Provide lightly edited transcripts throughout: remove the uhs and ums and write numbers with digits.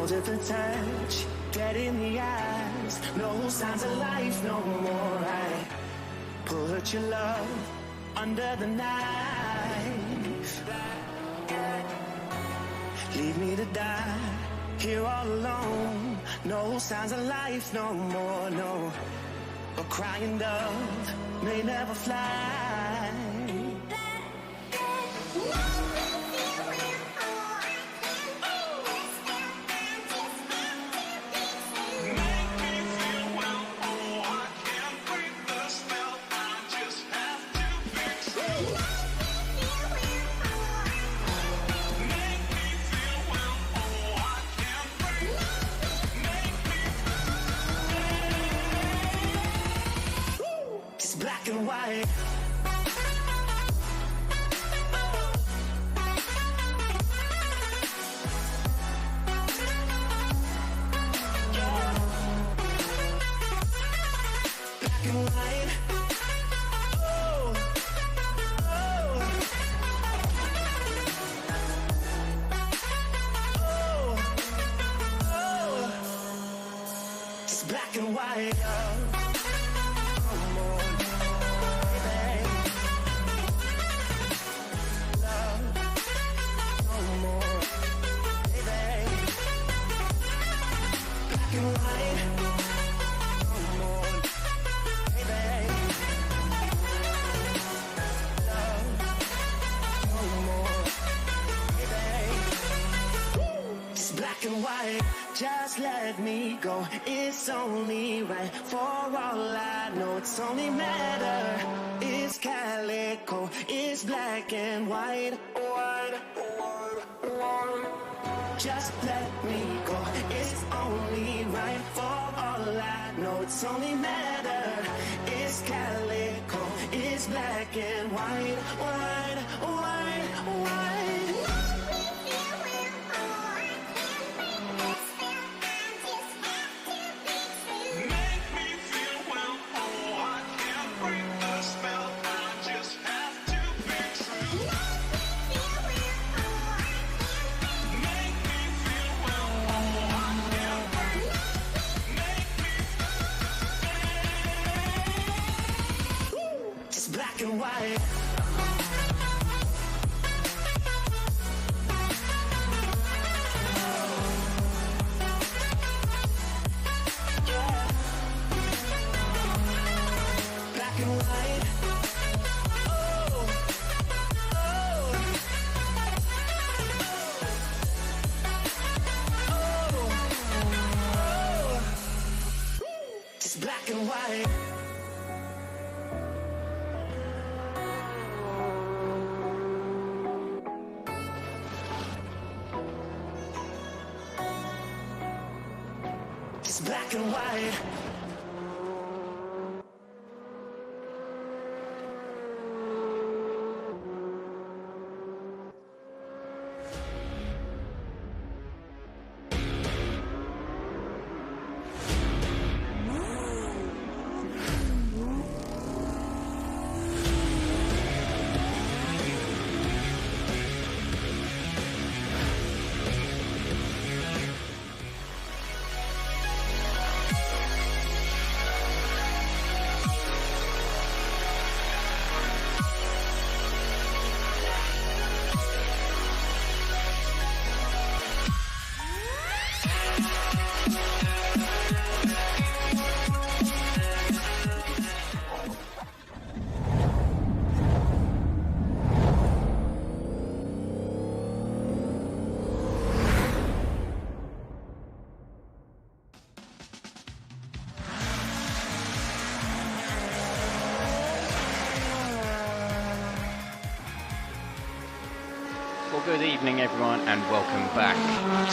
cold at the touch, dead in the eyes, no signs of life no more. I put your love under the knife. Leave me to die here all alone. No signs of life no more, no. A crying dove may never fly. Black and white. Black and white. Oh, oh, oh, oh. It's black and white. Just let me go, it's only right. For all I know, it's only matter. It's calico, it's black and white. Just let me go, it's only right. For all I know, it's only matter. It's calico, it's black and white. White, white, white. Black and white. Black and white. Oh, oh, oh, oh. It's black and white. Black and white. Well, good evening everyone and welcome back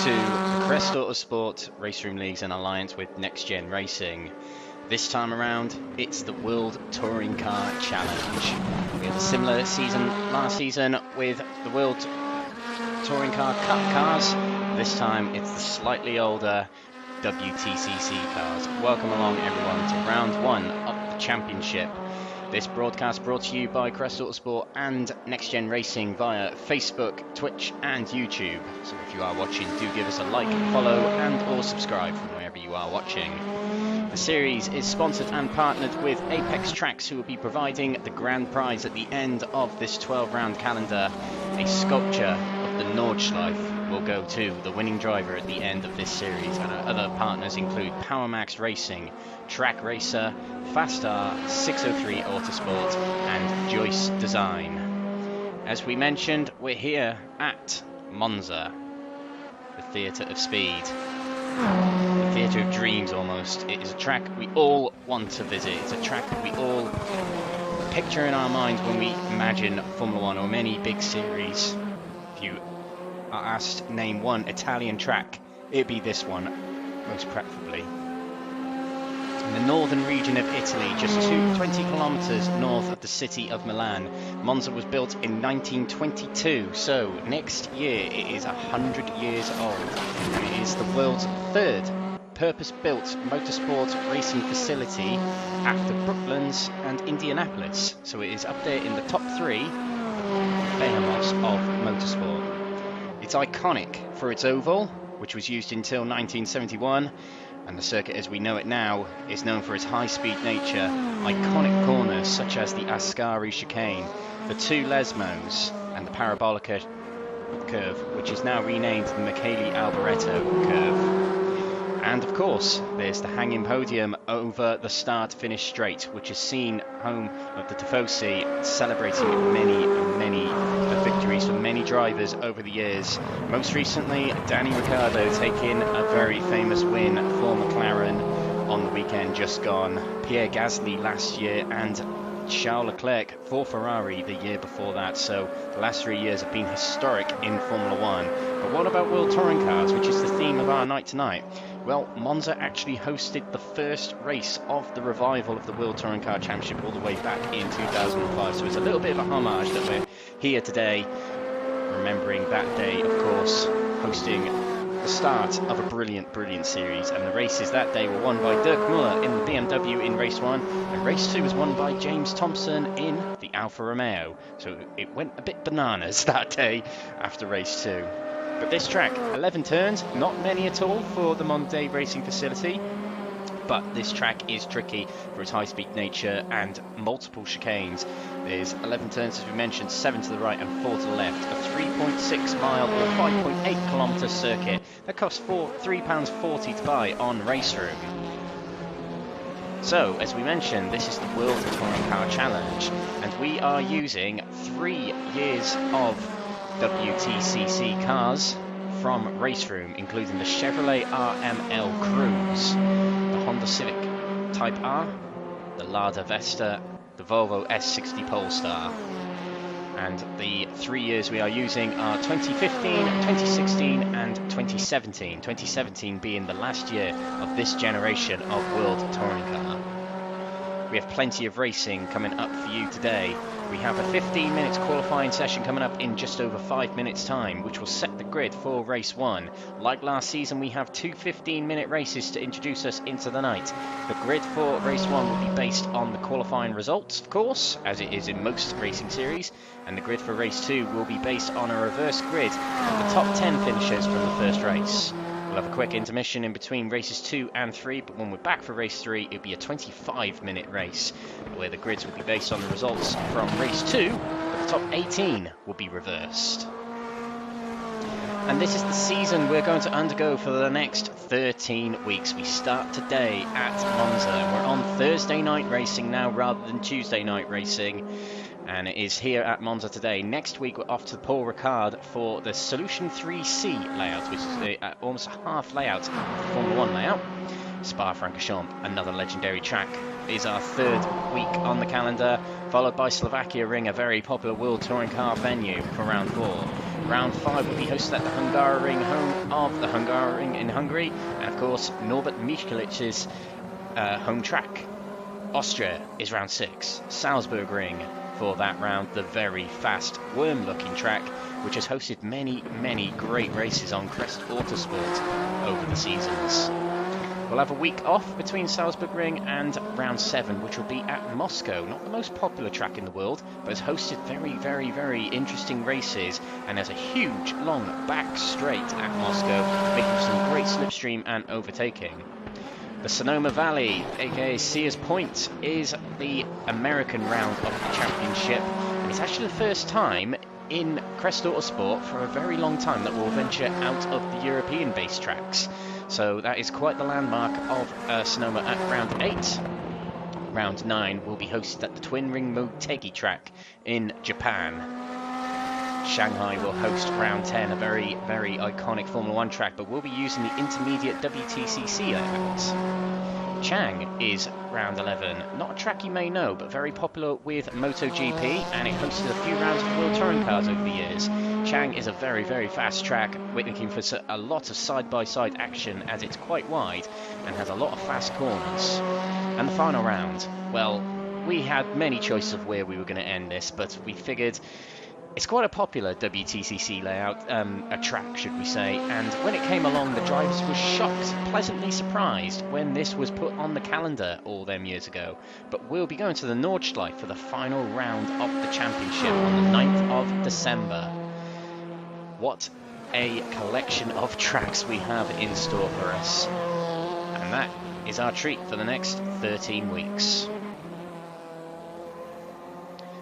to the Crest Autosport RaceRoom Leagues in alliance with NXTGEN Racing. This time around, it's the World Touring Car Challenge. We had a similar season last season with the World Touring Car Cup cars. This time it's the slightly older WTCC cars. Welcome along everyone to round one of the championship. This broadcast brought to you by Crest Autosport and Next Gen Racing via Facebook, Twitch and YouTube. So if you are watching, do give us a like, follow and or subscribe from wherever you are watching. The series is sponsored and partnered with Apex Tracks, who will be providing the grand prize at the end of this 12-round calendar. A sculpture of the Nordschleife will go to the winning driver at the end of this series, and our other partners include PowerMax Racing, Track Racer, Fastar, 603 Autosport and Joyce Design. As we mentioned, we're here at Monza, the theatre of speed. The theatre of dreams almost. It is a track we all want to visit. It's a track we all picture in our minds when we imagine Formula One or many big series. If you are asked name one Italian track, it'd be this one, most preferably. In the northern region of Italy, just 20 kilometres north of the city of Milan, Monza was built in 1922, so next year it is 100 years old, and it is the world's third purpose-built motorsport racing facility after Brooklands and Indianapolis, so it is up there in the top three behemoths of motorsport. It's iconic for its oval, which was used until 1971, and the circuit as we know it now is known for its high-speed nature, iconic corners such as the Ascari chicane, the two Lesmos and the Parabolica curve, which is now renamed the Michele Alboreto curve. And of course, there's the hanging podium over the start-finish straight, which is seen home of the Tifosi, celebrating many victories for many drivers over the years. Most recently, Danny Ricciardo taking a very famous win for McLaren on the weekend just gone. Pierre Gasly last year and Charles Leclerc for Ferrari the year before that. So the last 3 years have been historic in Formula One. But what about World Touring Cars, which is the theme of our night tonight? Well, Monza actually hosted the first race of the revival of the World Touring Car Championship all the way back in 2005. So it's a little bit of a homage that we're here today, remembering that day, of course, hosting the start of a brilliant series. And the races that day were won by Dirk Muller in the BMW in race 1, and race 2 was won by James Thompson in the Alfa Romeo. So it went a bit bananas that day after race 2. But this track, 11 turns, not many at all for the Monday racing facility, but this track is tricky for its high-speed nature and multiple chicanes. There's 11 turns, as we mentioned, 7 to the right and 4 to the left. A 3.6 mile or 5.8 kilometre circuit that costs £3.40 to buy on RaceRoom. So, as we mentioned, this is the World Touring Car Challenge, and we are using 3 years of WTCC cars from RaceRoom, including the Chevrolet RML Cruze, the Honda Civic Type R, the Lada Vesta, the Volvo S40 Polestar. And the 3 years we are using are 2015, 2016 and 2017. 2017 being the last year of this generation of World Touring Car. We have plenty of racing coming up for you today. We have a 15 minutes qualifying session coming up in just over 5 minutes time, which will set the grid for race 1. Like last season, we have 2 15-minute races to introduce us into the night. The grid for race 1 will be based on the qualifying results, of course, as it is in most racing series, and the grid for race 2 will be based on a reverse grid of the top 10 finishers from the first race. We'll have a quick intermission in between races 2 and 3, but when we're back for race 3, it'll be a 25-minute race, where the grids will be based on the results from race 2, but the top 18 will be reversed. And this is the season we're going to undergo for the next 13 weeks. We start today at Monza, and we're on Thursday night racing now rather than Tuesday night racing. And it is here at Monza today. Next week, we're off to Paul Ricard for the Solution 3C layout, which is almost a half layout of the Formula 1 layout. Spa-Francorchamps, another legendary track, is our third week on the calendar, followed by Slovakia Ring, a very popular World Touring Car venue for round 4. Round 5 will be hosted at the Hungaroring, home of the Hungaroring in Hungary, and of course, Norbert Michaelic's home track. Austria is round 6. Salzburg Ring for that round, the very fast, worm-looking track, which has hosted many great races on Crest Autosport over the seasons. We'll have a week off between Salzburg Ring and round 7, which will be at Moscow. Not the most popular track in the world, but has hosted very, very, very interesting races and has a huge, long back straight at Moscow, making for some great slipstream and overtaking. The Sonoma Valley, aka Sears Point, is the American round of the championship, and it's actually the first time in Crest Autosport for a very long time that we'll venture out of the European-based tracks. So that is quite the landmark of Sonoma at round 8. Round 9 will be hosted at the Twin Ring Motegi track in Japan. Shanghai will host round 10, a very, very iconic Formula 1 track, but we'll be using the intermediate WTCC layout. Chang is round 11. Not a track you may know, but very popular with MotoGP, and it hosted a few rounds of World Touring Cars over the years. Chang is a very, very fast track, witnessing for a lot of side-by-side action as it's quite wide and has a lot of fast corners. And the final round, well, we had many choices of where we were going to end this, but we figured it's quite a popular WTCC layout, a track should we say, and when it came along the drivers were shocked, pleasantly surprised when this was put on the calendar all them years ago. But we'll be going to the Nordschleife for the final round of the championship on the 9th of December. What a collection of tracks we have in store for us, and that is our treat for the next 13 weeks.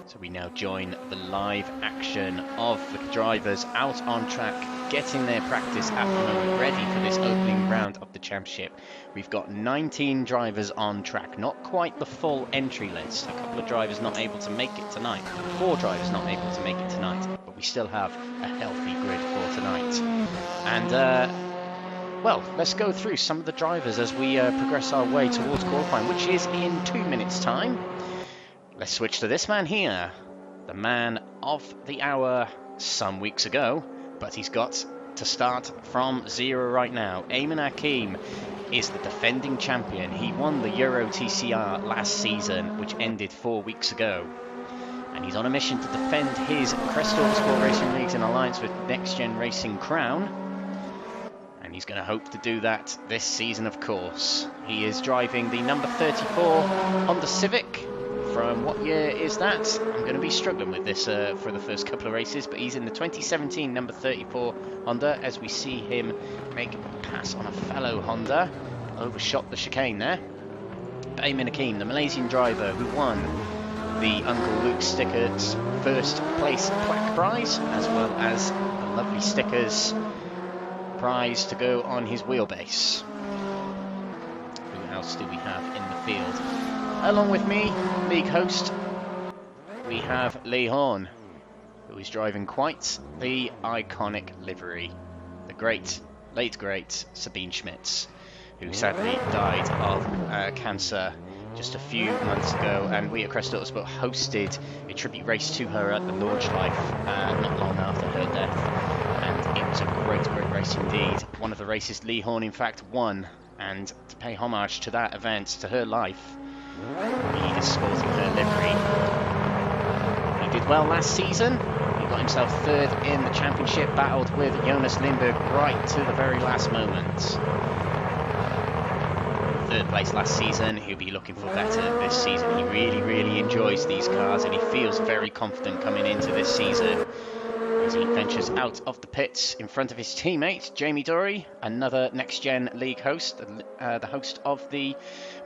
So we now join the live action of the drivers out on track, getting their practice at the moment, ready for this opening round of the championship. We've got 19 drivers on track, not quite the full entry list. A couple of drivers not able to make it tonight, 4 drivers not able to make it tonight, but we still have a healthy grid for tonight. And well, let's go through some of the drivers as we progress our way towards qualifying, which is in 2 minutes time. Let's switch to this man here, the man of the hour some weeks ago, but he's got to start from 0 right now. Ayman Aqeem is the defending champion. He won the Euro TCR last season, which ended 4 weeks ago. And he's on a mission to defend his Crest Autosport Racing Leagues in alliance with NXTGEN Racing crown. And he's going to hope to do that this season, of course. He is driving the number 34 Honda Civic. From what year is that? I'm going to be struggling with this for the first couple of races, but he's in the 2017 number 34 Honda as we see him make a pass on a fellow Honda. Overshot the chicane there. Ayman Aqeem, the Malaysian driver who won the Uncle Luke stickers first place plaque prize, as well as the lovely stickers prize to go on his wheelbase. Who else do we have in the field? Along with me, league host, we have Lee Horn, who is driving quite the iconic livery. The great, late great Sabine Schmitz, who sadly died of cancer just a few months ago, and we at Crest Autosport hosted a tribute race to her at the Nordschleife not long after her death, and it was a great, great race indeed. One of the races Lee Horn in fact won, and to pay homage to that event, to her life, he is sporting her livery. He did well last season. He got himself 3rd in the championship, battled with Jonas Lindberg right to the very last moment. 3rd place last season. He'll be looking for better this season. He really, really enjoys these cars, and he feels very confident coming into this season as he ventures out of the pits in front of his teammate Jamie Dory, another NXTGEN League host, the host of the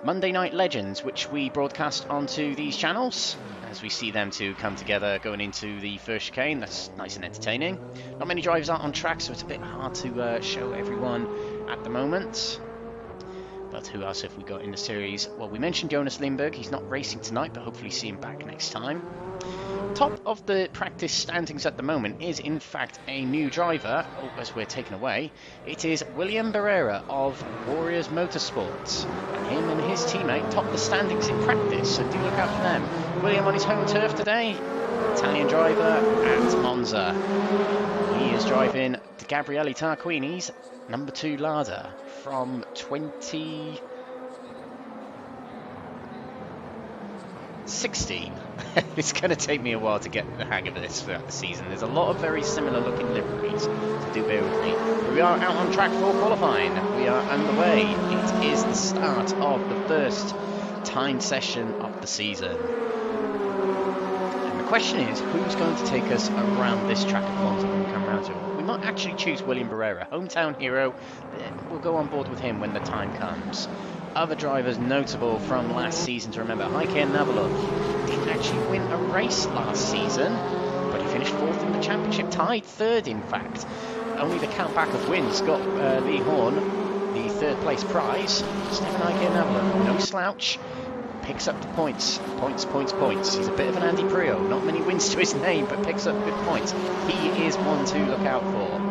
Monday Night Legends, which we broadcast onto these channels, as we see them two come together going into the first chicane. That's nice and entertaining. Not many drivers are on track, so it's a bit hard to show everyone at the moment. But who else have we got in the series? Well, we mentioned Jonas Lindberg. He's not racing tonight, but hopefully see him back next time. Top of the practice standings at the moment is in fact a new driver. As we're taken away, it is William Barrera of Warriors Motorsports, and him and his teammate top the standings in practice, so do look out for them. William on his home turf today, Italian driver at Monza. He is driving the Gabriele Tarquini's number 2 Lada from 2016. It's going to take me a while to get the hang of this throughout the season. There's a lot of very similar looking liveries, so do bear with me. But we are out on track for qualifying. We are underway. It is the start of the first timed session of the season. And the question is, who's going to take us around this track of Monza when we come around to it? We might actually choose William Barrera, hometown hero. We'll go on board with him when the time comes. Other drivers notable from last season to remember, Ayman Aqeem didn't actually win a race last season, but he finished 4th in the championship, tied 3rd in fact. Only the count back of wins got Lee Horn the 3rd place prize. Ayman Aqeem, no slouch, picks up the points. He's a bit of an Andy Prio, not many wins to his name, but picks up good points. He is one to look out for.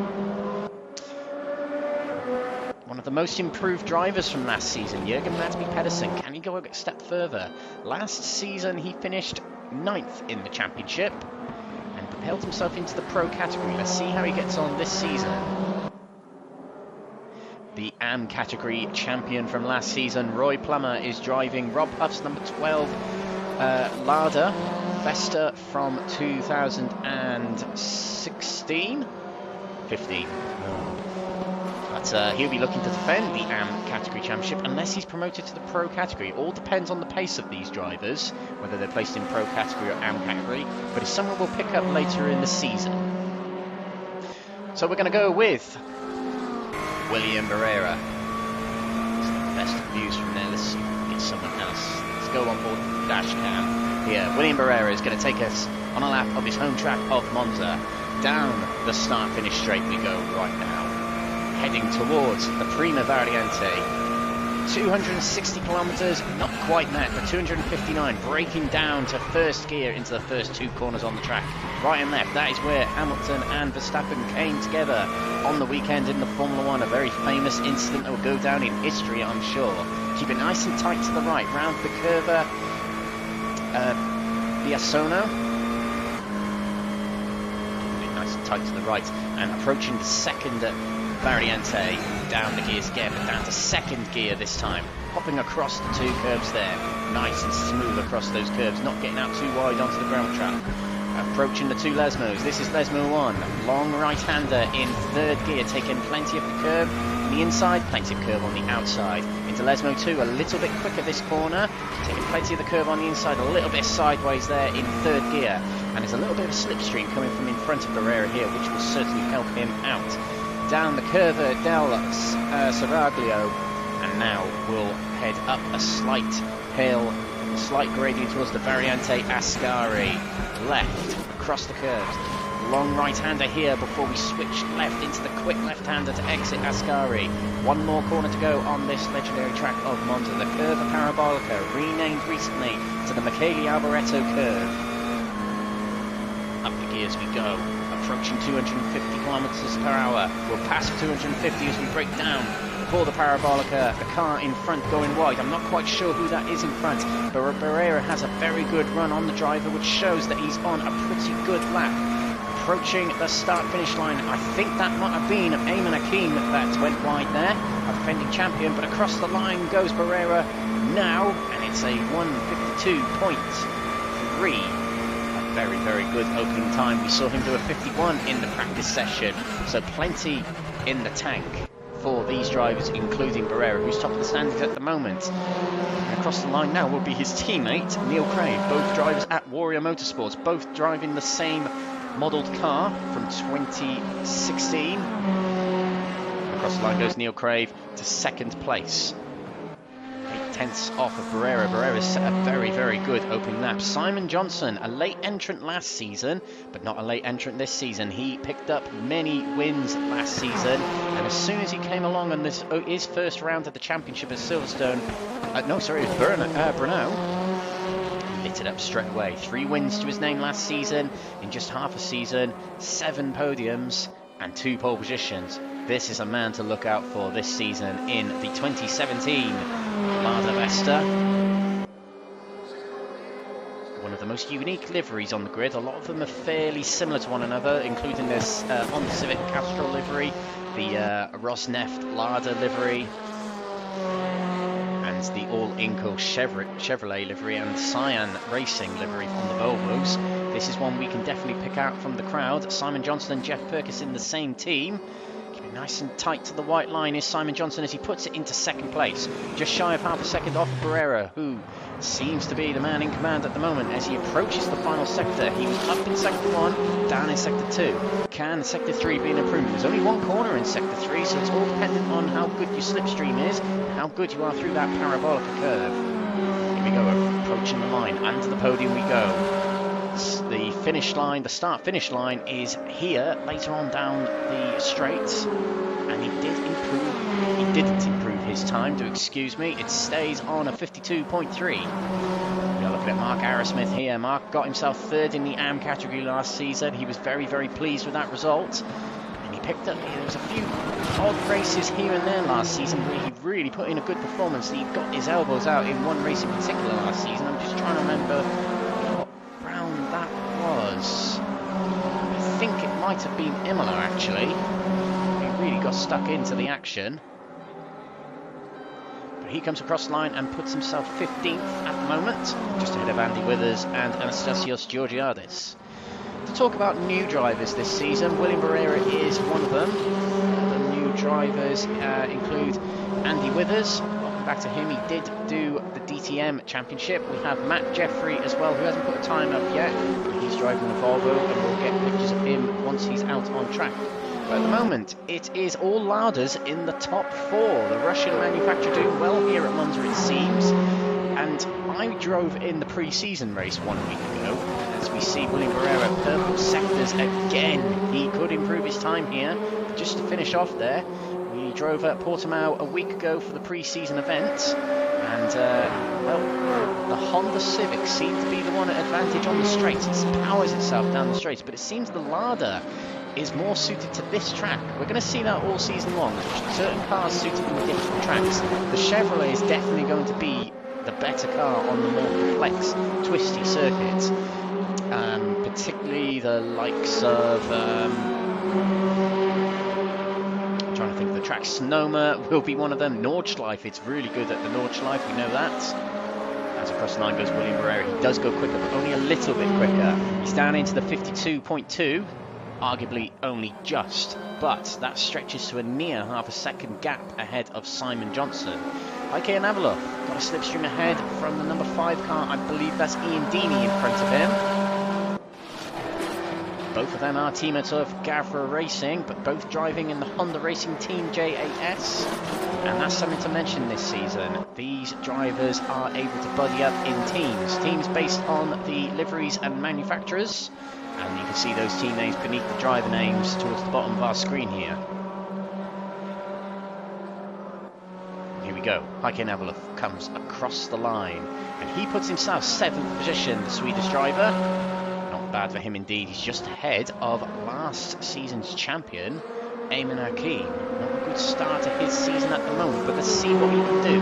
One of the most improved drivers from last season, Jürgen Pedersen. Can he go a step further? Last season he finished 9th in the championship and propelled himself into the pro category. Let's see how he gets on this season. The AM category champion from last season, Roy Plummer, is driving Rob Huff's number 12 Lada Vesta from 2016? 15. But he'll be looking to defend the AM category championship unless he's promoted to the pro category. All depends on the pace of these drivers, whether they're placed in pro category or AM category, but it's someone we'll pick up later in the season. So we're going to go with William Barrera. Best views from there. Let's see if we can get someone else. Let's go on board the dash cam. Here, William Barrera is going to take us on a lap of his home track of Monza. Down the start-finish straight we go right now, heading towards the Prima Variante. 260 kilometers, not quite met, but 259, breaking down to first gear into the first 2 corners on the track. Right and left, that is where Hamilton and Verstappen came together on the weekend in the Formula 1. A very famous incident that will go down in history, I'm sure. Keep it nice and tight to the right, round the curva Biasono. Nice and tight to the right, and approaching the second Variante, down the gears again, but down to second gear this time, hopping across the 2 curves there, nice and smooth across those curves, not getting out too wide onto the ground track. Approaching the 2 Lesmos, this is Lesmo 1, long right-hander in 3rd gear, taking plenty of the curve on the inside, plenty of curve on the outside. Into Lesmo 2, a little bit quicker this corner, taking plenty of the curve on the inside, a little bit sideways there in 3rd gear, and there's a little bit of a slipstream coming from in front of Barrera here, which will certainly help him out. Down the Curva del Seraglio, and now we'll head up a slight hill, a slight gradient towards the Variante Ascari. Left, across the curves. Long right-hander here before we switch left into the quick left-hander to exit Ascari. 1 more corner to go on this legendary track of Monza. The Curva Parabolica, renamed recently to the Michele Alboreto curve. Up the gears we go. Approaching 250 kilometers per hour. We'll pass 250 as we break down for the Parabolica. The car in front going wide. I'm not quite sure who that is in front, but Barrera has a very good run on the driver, which shows that he's on a pretty good lap. Approaching the start-finish line, I think that might have been Ayman Aqeem that went wide there, a defending champion, but across the line goes Barrera now, and it's a 1:52.3. Very, very good opening time. We saw him do a 51 in the practice session, so plenty in the tank for these drivers, including Barrera, who's top of the standings at the moment. And across the line now will be his teammate, Neil Crave, both drivers at Warrior Motorsports, both driving the same modelled car from 2016. Across the line goes Neil Crave to 2nd place. 8/10 off of Barrera. Barrera's set a very, very good opening lap. Simon Johnson, a late entrant last season, but not a late entrant this season. He picked up many wins last season, and as soon as he came along on his first round of the championship at Silverstone, it was Brno, lit it up straight away. 3 wins to his name last season in just half a season, 7 podiums and 2 pole positions. This is a man to look out for this season in the 2017 Lada Vesta. One of the most unique liveries on the grid. A lot of them are fairly similar to one another, including this Honda Civic Castrol livery, the Rosneft Lada livery, and and the all-Inco Chevrolet livery and Cyan Racing livery from the Volvos. This is one we can definitely pick out from the crowd. Simon Johnson and Jeff Perkis in the same team. Keeping nice and tight to the white line is Simon Johnson as he puts it into second place. Just shy of half a second off Barrera, who seems to be the man in command at the moment as he approaches the final sector. He was up in sector 1, down in sector 2. Can sector 3 be an improvement? There's only one corner in sector 3, so it's all dependent on how good your slipstream is and how good you are through that parabolic curve. Here we go, approaching the line. Under the podium we go. The finish line, the start-finish line is here, later on down the straight. And he didn't improve his time, do excuse me. It stays on a 52.3. We are looking at Mark Arrowsmith here. Mark got himself third in the AM category last season. He was very, very pleased with that result. And he picked up, there was a few odd races here and there last season where he really put in a good performance. He got his elbows out in one race in particular last season. I'm just trying to remember what round that was. I think it might have been Imola actually. Really got stuck into the action, but he comes across the line and puts himself 15th at the moment, just ahead of Andy Withers and Anastasios Georgiadis. To talk about new drivers this season, William Barrera is one of them. The new drivers include Andy Withers. Welcome back to him. He did do the DTM Championship. We have Matt Jeffrey as well, who hasn't put a time up yet, but he's driving the Volvo, and we'll get pictures of him once he's out on track. But at the moment, it is all Ladas in the top 4. The Russian manufacturer doing well here at Monza, it seems. And I drove in the pre-season race 1 week ago. As we see William Barrera, purple sectors again. He could improve his time here. But just to finish off there, we drove at Portimao a week ago for the pre-season event. And, well, the Honda Civic seemed to be the one at advantage on the straights. It powers itself down the straights. But it seems the Lada is more suited to this track. We're going to see that all season long. There's certain cars suited in different tracks. The Chevrolet is definitely going to be the better car on the more complex, twisty circuits. Particularly the likes of... I'm trying to think of the track. Sonoma will be one of them. Nordschleife, it's really good at the Nordschleife, we know that. As across the line goes William Barrera. He does go quicker, but only a little bit quicker. He's down into the 52.2. Arguably only just, but that stretches to a near half a second gap ahead of Simon Johnson. Ayman Aqeem got a slipstream ahead from the number 5 car. I believe that's Ian Deeney in front of him. Both of them are teammates of Gavra Racing, but both driving in the Honda Racing Team JAS. And that's something to mention this season. These drivers are able to buddy up in teams based on the liveries and manufacturers. And you can see those team names beneath the driver names towards the bottom of our screen here. Here we go. Ayman Aqeem comes across the line. And he puts himself 7th position, the Swedish driver. Not bad for him indeed. He's just ahead of last season's champion, Ayman Aqeem. Not a good start to his season at the moment, but let's see what he can do.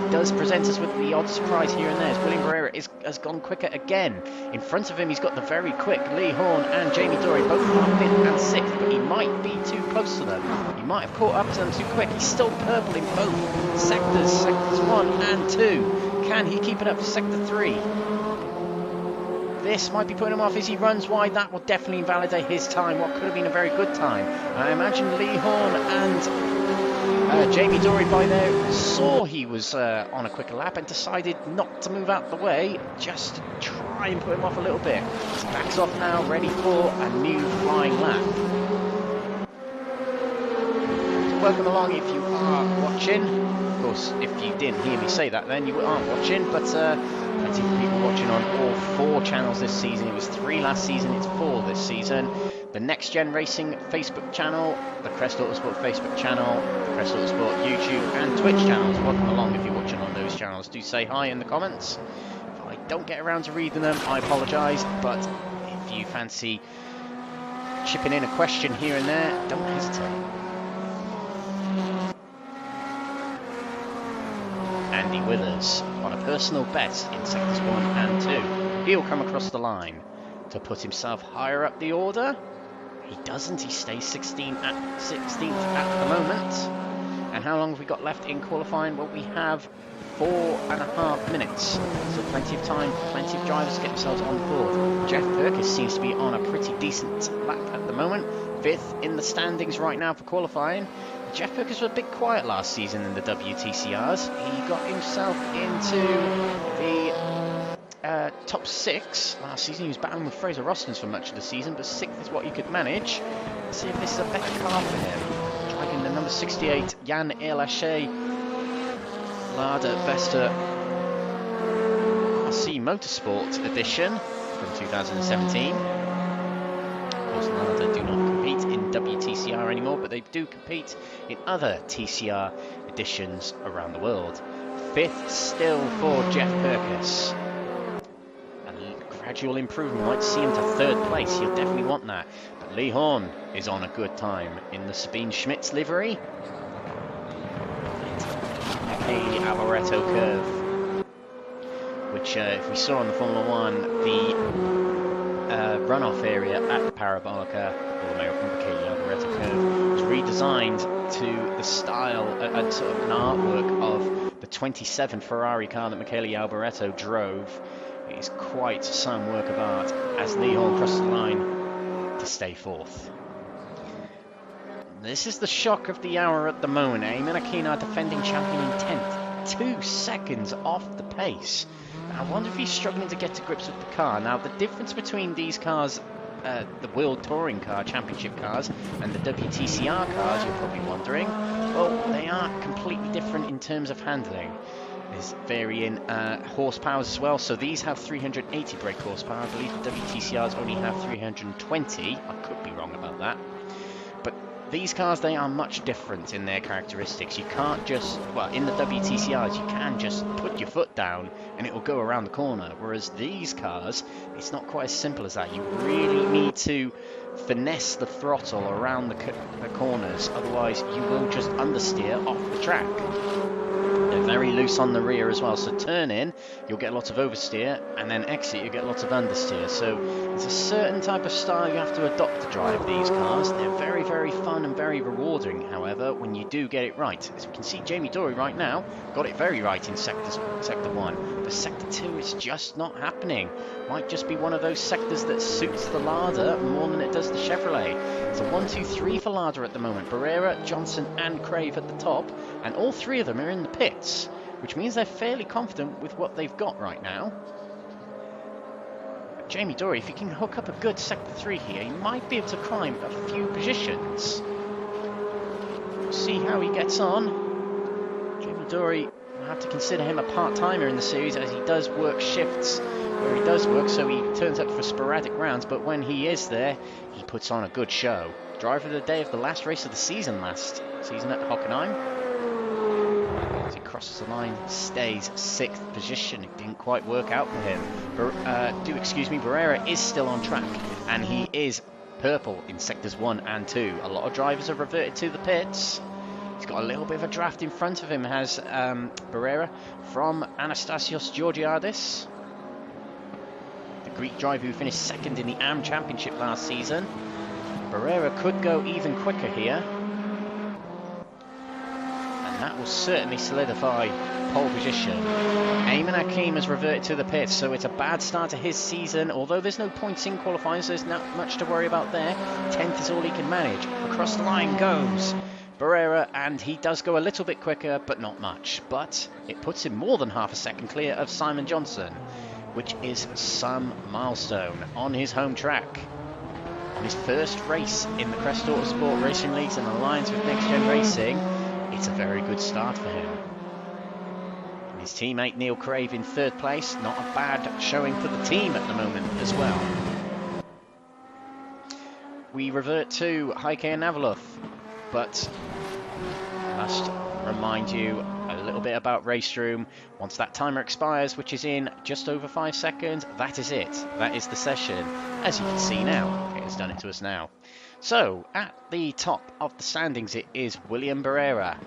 He does present us with the odd surprise here and there, as William Barrera has gone quicker again. In front of him, he's got the very quick Lee Horn and Jamie Dory, both are 5th and 6th, but he might be too close to them. He might have caught up to them too quick. He's still purple in both sectors 1 and 2. Can he keep it up for sector 3? This might be putting him off as he runs wide. That will definitely invalidate his time, what could have been a very good time. I imagine Lee Horn and Jamie Dory by there saw he was on a quicker lap and decided not to move out the way, just to try and put him off a little bit. His back's off now, ready for a new flying lap. Welcome along if you are watching. Of course, if you didn't hear me say that, then you aren't watching, but plenty of people watching on all 4 channels this season. It was 3 last season, it's 4 this season. The NXTGEN Racing Facebook channel, the Crest Autosport Facebook channel, the Crest Autosport YouTube and Twitch channels. Welcome along if you're watching on those channels. Do say hi in the comments. If I don't get around to reading them, I apologise, but if you fancy chipping in a question here and there, don't hesitate. Andy Withers on a personal best in sectors 1 and 2. He'll come across the line to put himself higher up the order. He doesn't, he stays 16th at the moment. And how long have we got left in qualifying? Well, we have 4.5 minutes, so plenty of time, plenty of drivers to get themselves on board. Jeff Perkins seems to be on a pretty decent lap at the moment, 5th in the standings right now for qualifying. Jeff Perkins was a bit quiet last season in the WTCRs. He got himself into the top 6 last season. He was battling with Fraser Rostons for much of the season, but 6th is what he could manage. Let's see if this is a better car for him. Driving the number 68, Jan Erlaché, Lada Vesta RC Motorsport edition from 2017. Of course, Lada do not compete in WTCR anymore, but they do compete in other TCR editions around the world. 5th still for Jeff Perkins. A gradual improvement, might see him to 3rd place. He'll definitely want that. But Lee Horn is on a good time in the Sabine Schmitz livery. The Avaretto curve, which if we saw on the Formula 1, the runoff area at the Parabolica, or the American Michele Alboreto curve, was redesigned to the style, sort of an artwork of the 27 Ferrari car that Michele Alboreto drove. It is quite some work of art as Lee Horn crossed the line to stay 4th. This is the shock of the hour at the moment. Ayman Aqeem, our defending champion, in 10th, 2 seconds off the pace. I wonder if he's struggling to get to grips with the car. Now, the difference between these cars, the World Touring Car Championship cars, and the WTCR cars, you're probably wondering, well, they are completely different in terms of handling. There's varying horsepower as well. So these have 380 brake horsepower. I believe the WTCRs only have 320. I could be wrong about that. These cars, they are much different in their characteristics. You can't just, well, in the WTCRs, you can just put your foot down and it will go around the corner. Whereas these cars, it's not quite as simple as that. You really need to finesse the throttle around the corners. Otherwise, you will just understeer off the track. They're very loose on the rear as well. So turn in, you'll get lots of oversteer, and then exit, you get lots of understeer. So there's a certain type of style you have to adopt to drive these cars. They're very, very fun and very rewarding, however, when you do get it right. As we can see, Jamie Dory right now got it very right in Sector 1. But Sector 2 is just not happening. Might just be one of those sectors that suits the Lada more than it does the Chevrolet. It's a 1-2-3 for Lada at the moment. Barrera, Johnson and Cruze at the top, and all 3 of them are in the pits, which means they're fairly confident with what they've got right now. Jamie Dory, if he can hook up a good Sector 3 here, he might be able to climb a few positions. We'll see how he gets on. Jamie Dory, we'll have to consider him a part-timer in the series, as he does work shifts where he does work, so he turns up for sporadic rounds, but when he is there, he puts on a good show. Driver of the day of the last race of the season last season at Hockenheim. As he crosses the line, stays 6th position. It didn't quite work out for him. Barrera is still on track, and he is purple in sectors 1 and 2. A lot of drivers have reverted to the pits. He's got a little bit of a draft in front of him, has Barrera, from Anastasios Georgiadis, the Greek driver who finished 2nd in the AM Championship last season. Barrera could go even quicker here, and that will certainly solidify pole position. Ayman Aqeem has reverted to the pits, so it's a bad start to his season. Although there's no points in qualifying, so there's not much to worry about there. 10th is all he can manage. Across the line goes Barrera, and he does go a little bit quicker, but not much. But it puts him more than half a second clear of Simon Johnson, which is some milestone on his home track. On his first race in the Crest Autosport Racing Leagues in alliance with NXTGEN Racing, it's a very good start for him. And his teammate Neil Cruze in 3rd place, not a bad showing for the team at the moment as well. We revert to Heike and Navalov, but I must remind you a little bit about RaceRoom. Once that timer expires, which is in just over 5 seconds, that is it. That is the session. As you can see now, it has done it to us now. So, at the top of the standings, it is William Barrera.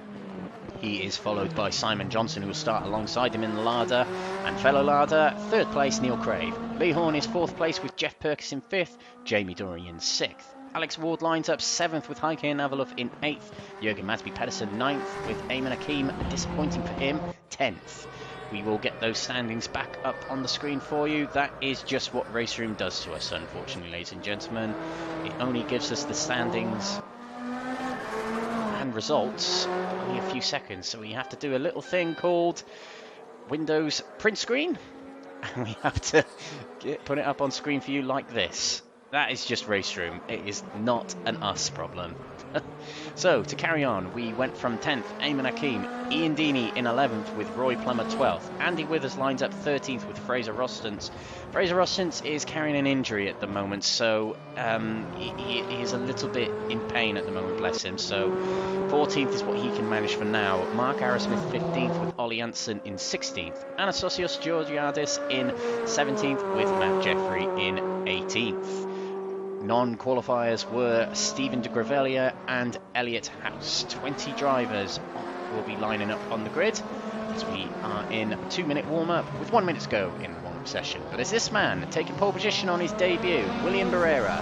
He is followed by Simon Johnson, who will start alongside him in the Lada, and fellow Lada, 3rd place, Neil Cruze. Lee Horn is 4th place with Jeff Perkins in 5th, Jamie Dory in 6th. Alex Ward lines up 7th with Heike Navalov in 8th. Jürgen Masby Pedersen 9th with Ayman Aqeem, disappointing for him, 10th. We will get those standings back up on the screen for you. That is just what RaceRoom does to us, unfortunately, ladies and gentlemen. It only gives us the standings and results only a few seconds, so we have to do a little thing called Windows print screen, and we have to put it up on screen for you like this. That is just RaceRoom. It is not an us problem. So, to carry on, we went from 10th, Ayman Aqeem, Ian Deeney in 11th with Roy Plummer 12th. Andy Withers lines up 13th with Fraser Rostance. Fraser Rostance is carrying an injury at the moment, so he is a little bit in pain at the moment, bless him. So, 14th is what he can manage for now. Mark Arrowsmith 15th with Ollie Janssen in 16th. Anastasios Georgiadis in 17th with Matt Jeffrey in 18th. Non-qualifiers were Stephen de Gravelia and Elliot House. 20 drivers will be lining up on the grid as we are in a 2-minute warm-up with 1 minute to go in the warm-up session. But it's this man taking pole position on his debut, William Barrera.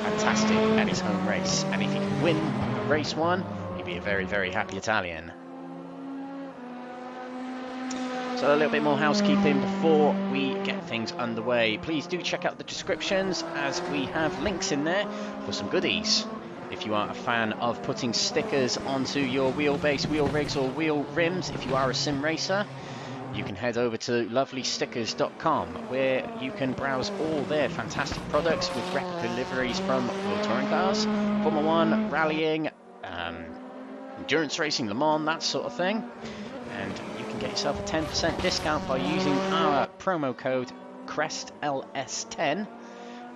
Fantastic at his home race. And if he can win race 1, he'd be a very, very happy Italian. So a little bit more housekeeping before we get things underway. Please do check out the descriptions as we have links in there for some goodies. If you are a fan of putting stickers onto your wheelbase, wheel rigs or wheel rims, if you are a sim racer, you can head over to lovelystickers.com where you can browse all their fantastic products with replica liveries from World Touring Cars, Formula 1, rallying, endurance racing, Le Mans, that sort of thing. And you can get yourself a 10% discount by using our promo code CRESTLS10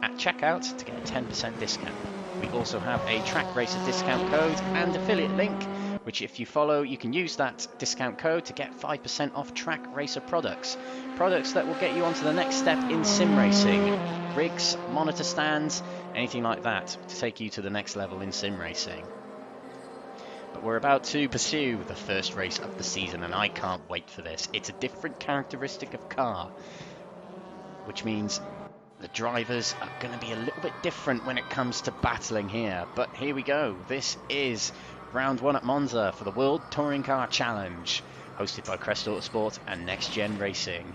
at checkout to get a 10% discount. We also have a Track Racer discount code and affiliate link, which if you follow, you can use that discount code to get 5% off Track Racer products. Products that will get you onto the next step in sim racing. Rigs, monitor stands, anything like that to take you to the next level in sim racing. But we're about to pursue the first race of the season, and I can't wait for this. It's a different characteristic of car, which means the drivers are going to be a little bit different when it comes to battling here. But here we go. This is round 1 at Monza for the World Touring Car Challenge, hosted by Crest Autosport and NXTGEN Racing.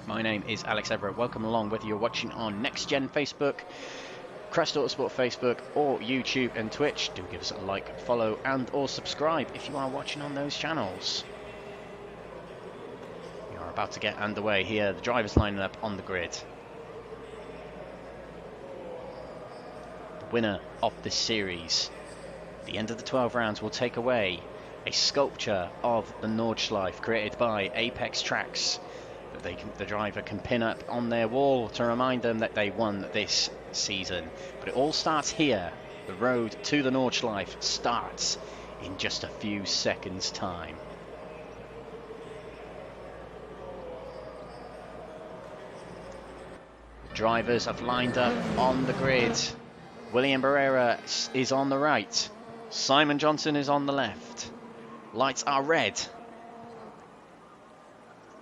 My name is Alex Everitt. Welcome along, whether you're watching on NXTGEN Facebook, Crest Autosport Facebook or YouTube and Twitch. Do give us a like, follow and or subscribe if you are watching on those channels. We are about to get underway here. The drivers lining up on the grid. The winner of this series, the end of the 12 rounds, will take away a sculpture of the Nordschleife created by Apex Tracks that the driver can pin up on their wall to remind them that they won this season. But it all starts here. The road to the Nordschleife starts in just a few seconds time. The drivers have lined up on the grid. William Barrera is on the right. Simon Johnson is on the left. Lights are red.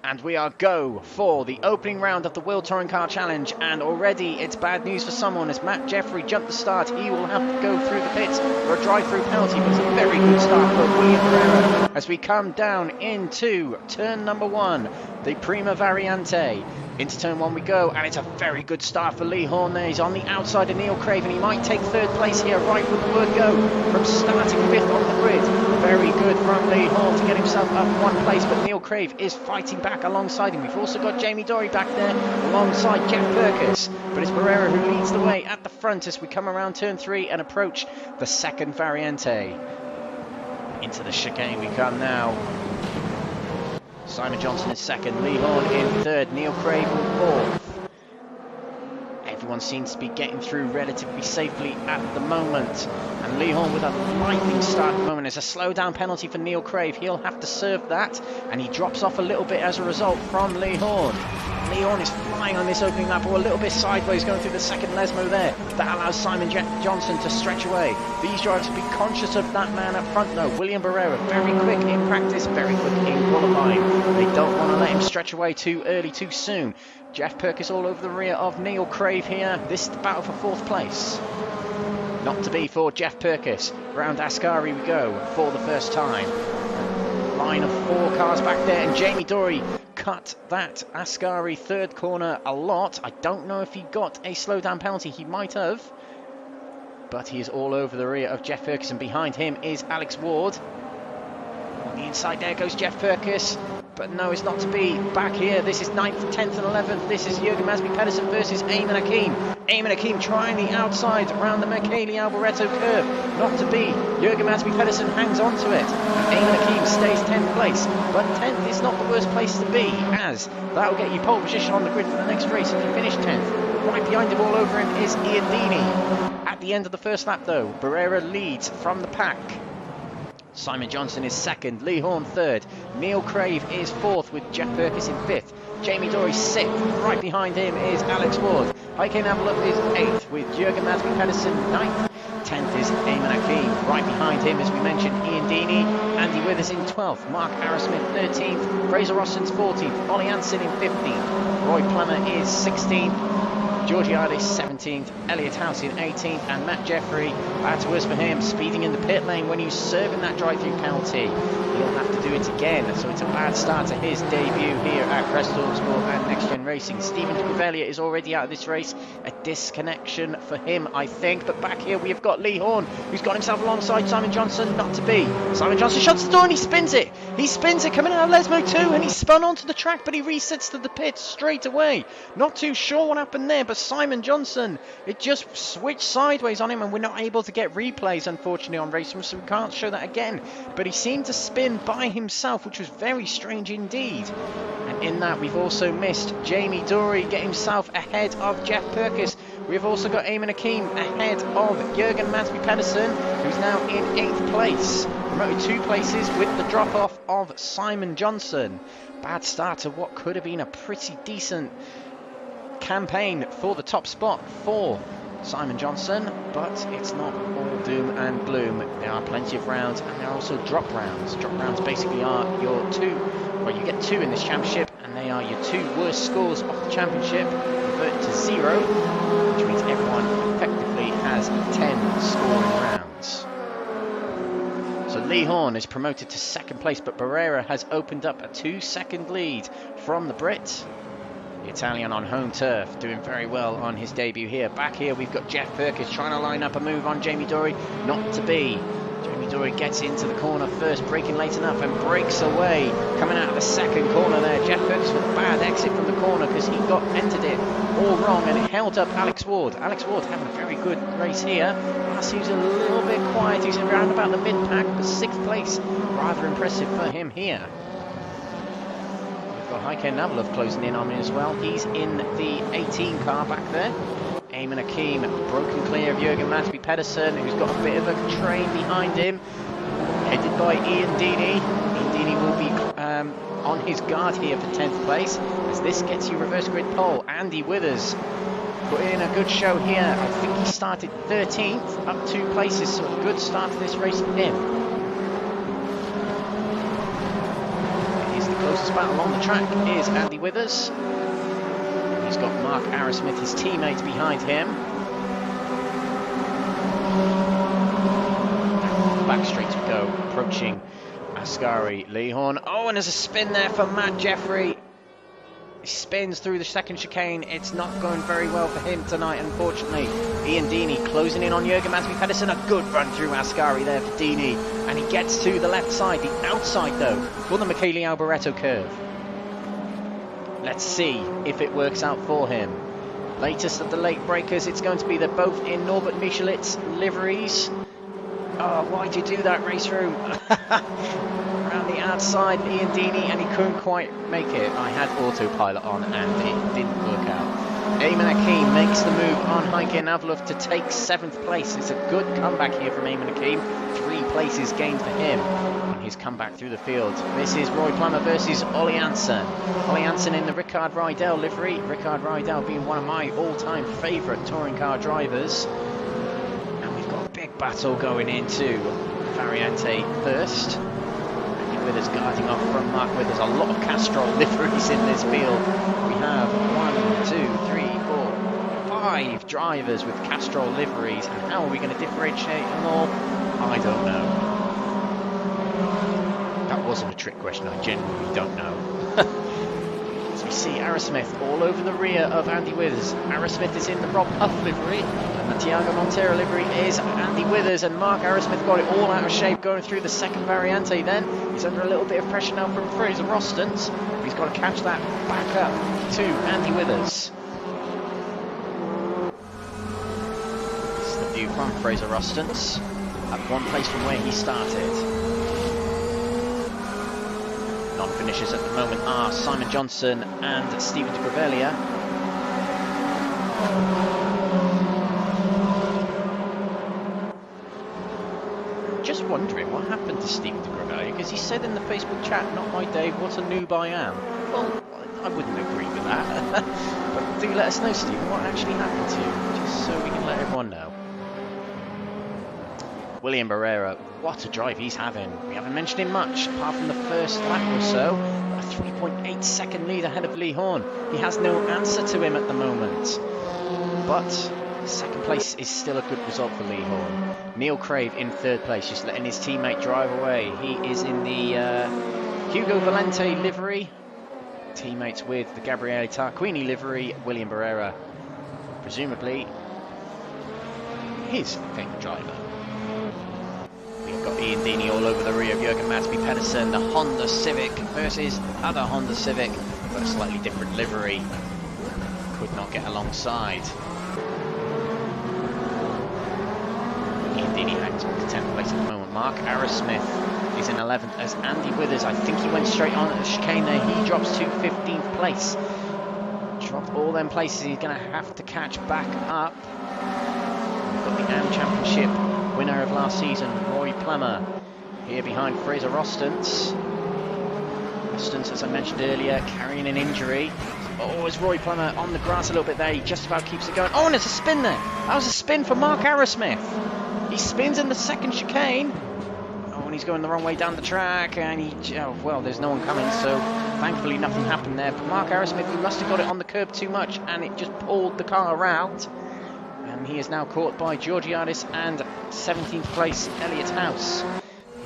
And we are go for the opening round of the World Touring Car Challenge, and already it's bad news for someone as Matt Jeffrey jumped the start. He will have to go through the pits for a drive-through penalty, but it's a very good start for William Barrera as we come down into turn number 1, the Prima Variante. Into turn 1 we go, and it's a very good start for Lee Horn there. He's on the outside of Neil Craven. He might take 3rd place here right from the word go, from starting 5th on the grid. Very good from Lee Horn to get himself up 1 place, but Neil Crave is fighting back alongside him. We've also got Jamie Dory back there alongside Jeff Perkins, but it's Barrera who leads the way at the front as we come around turn 3 and approach the 2nd Variante. Into the chicane we come now. Simon Johnson is 2nd, Lee Horn in 3rd, Neil Craven 4th. Everyone seems to be getting through relatively safely at the moment. And Lee Horn with a lightning start at the moment. There's a slow down penalty for Neil Crave. He'll have to serve that, and he drops off a little bit as a result from Lee Horn. Lee Horn is flying on this opening lap, or a little bit sideways, going through the 2nd Lesmo there. That allows Simon Johnson to stretch away. These drivers will be conscious of that man up front though. William Barrera, very quick in practice, very quick in qualifying. They don't want to let him stretch away too early, too soon. Jeff Perkins all over the rear of Neil Crave here. This is the battle for 4th place. Not to be for Jeff Perkis. Round Ascari we go for the first time. Line of 4 cars back there, and Jamie Dory cut that Ascari third corner a lot. I don't know if he got a slowdown penalty. He might have. But he is all over the rear of Jeff Perkis, and behind him is Alex Ward. On the inside there goes Jeff Perkis. But no, it's not to be. Back here, this is 9th, 10th and 11th. This is Jürgen Masby-Pedersen versus Ayman Aqeem. Ayman Aqeem trying the outside around the Michele Alboreto curve. Not to be. Jürgen Masby-Pedersen hangs on to it. Ayman Aqeem stays 10th place. But 10th is not the worst place to be, as that will get you pole position on the grid for the next race if you finish 10th. Right behind him, all over him, is Ian Deeney. At the end of the first lap, though, Barrera leads from the pack. Simon Johnson is second, Lee Horn third, Neil Crave is fourth with Jeff Perkis in fifth, Jamie Dory sixth, right behind him is Alex Ward, Heike Naveluk is eighth with Jürgen Masby-Pedersen ninth, 10th is Ayman Aqeem, right behind him as we mentioned Ian Deeney, Andy Withers in 12th, Mark Arrowsmith 13th, Fraser Rosson's 14th, Ollie Hansen in 15th, Roy Plummer is 16th, Georgiades 17th, Elliot House in 18th, and Matt Jeffrey, bad to worse for him, speeding in the pit lane when he's serving that drive-through penalty. He'll have to do it again, so it's a bad start to his debut here at Crest Autosport and Next Gen Racing. Stephen Crivelia is already out of this race, a disconnection for him, I think, but back here we have got Lee Horn, who's got himself alongside Simon Johnson, not to be. Simon Johnson shuts the door and he spins it. He spins it coming out of Lesmo 2, and he spun onto the track, but he resets to the pit straight away. Not too sure what happened there, but Simon Johnson, it just switched sideways on him, and we're not able to get replays unfortunately on RaceRoom, so we can't show that again, but he seemed to spin by himself, which was very strange indeed. And in that we've also missed Jamie Dory get himself ahead of Jeff Perkis. We've also got Ayman Aqeem ahead of Jürgen Masby-Pedersen, who's now in 8th place, promoted 2 places with the drop off of Simon Johnson. Bad start to what could have been a pretty decent campaign for the top spot for Simon Johnson, but it's not all doom and gloom. There are plenty of rounds, and there are also drop rounds. Drop rounds basically are your you get 2 in this championship, and they are your 2 worst scores of the championship revert to 0, which means everyone effectively has 10 scoring rounds. So Lee Horn is promoted to 2nd place, but Barrera has opened up a 2-second lead from the Brit. The Italian on home turf, doing very well on his debut here. Back here we've got Jeff Perkis trying to line up a move on Jamie Dory, not to be. Jamie Dory gets into the corner first, braking late enough and breaks away. Coming out of the 2nd corner there, Jeff Perkis with a bad exit from the corner because he entered it all wrong and it held up Alex Ward. Alex Ward having a very good race here. Last he was a little bit quiet, he's around about the mid-pack, but 6th place, rather impressive for him here. Heike Naveluk closing in on me as well. He's in the 18 car back there. Ayman Aqeem broken clear of Jürgen Masby-Pedersen, who's got a bit of a train behind him, headed by Ian Deeney. Ian Deeney will be on his guard here for 10th place, as this gets you reverse grid pole. Andy Withers put in a good show here. I think he started 13th, up 2 places, so a good start to this race for him. Closest battle on the track is Andy Withers. He's got Mark Arrowsmith, his teammate, behind him. Back straight we go, approaching Ascari. Lee Horn. Oh, and there's a spin there for Matt Jeffrey. He spins through the 2nd chicane. It's not going very well for him tonight, unfortunately. Ian Deeney closing in on Jürgen Masby-Pedersen. A good run through Ascari there for Deeney. And he gets to the left side, the outside though, for the Michele Alboreto curve. Let's see if it works out for him. Latest of the late breakers, it's going to be they're both in Norbert Michelit's liveries. Oh, why'd you do that, RaceRoom? Around the outside, Ian Deeney, and he couldn't quite make it. I had autopilot on and it didn't work out. Ayman Aqeem makes the move on Heike Naveluk to take 7th place. It's a good comeback here from Ayman Aqeem. 3 places gained for him on his comeback through the field. This is Roy Plummer versus Ollie Hansen. Ollie Hansen in the Rickard Rydell livery. Rickard Rydell being one of my all-time favourite touring car drivers. And we've got a big battle going into Variante first. Andy Withers guarding off from Mark Withers. A lot of Castrol liveries in this field. We have 1, 2, 3, 4, 5 5 drivers with Castrol liveries, and how are we going to differentiate them all? I don't know. That wasn't a trick question, I genuinely don't know. As we see Arrowsmith all over the rear of Andy Withers. Arrowsmith is in the Rob Huff livery, and the Tiago Montero livery is Andy Withers, and Mark Arrowsmith got it all out of shape going through the second variante then. He's under a little bit of pressure now from Fraser Rostons. He's got to catch that back up to Andy Withers. This is the view from Fraser Rostons, at one place from where he started. Non-finishers at the moment are Simon Johnson and Stephen de Grevelia. Just wondering what happened to Stephen de Grevelia, because he said in the Facebook chat, "Not my day, what a noob I am." Well, I wouldn't agree with that. But do let us know, Stephen, what actually happened to you, just so we can let everyone know. William Barrera, what a drive he's having. We haven't mentioned him much, apart from the first lap or so. A 3.8 second lead ahead of Lee Horn. He has no answer to him at the moment. But second place is still a good result for Lee Horn. Neil Crave in third place, just letting his teammate drive away. He is in the Hugo Valente livery. Teammates with the Gabriele Tarquini livery, William Barrera. Presumably his favourite driver. We've got Ian Deeney all over the rear of Jürgen Madsby Pedersen, the Honda Civic versus other Honda Civic, but a slightly different livery. Could not get alongside. Ian Deeney hangs on to 10th place at the moment. Mark Arrowsmith is in 11th as Andy Withers. I think he went straight on at the chicane there. He drops to 15th place. Dropped all them places. He's going to have to catch back up. We've got the AM Championship winner of last season, Roy Plummer, here behind Fraser Rostons. Rostons, as I mentioned earlier, carrying an injury. Oh, is Roy Plummer on the grass a little bit there? He just about keeps it going. Oh, and there's a spin there. That was a spin for Mark Arrowsmith. He spins in the second chicane. Oh, and he's going the wrong way down the track, and well, there's no one coming, so thankfully nothing happened there. But Mark Arrowsmith, he must have got it on the curb too much, and it just pulled the car around. And he is now caught by Georgiadis and 17th place Elliott House.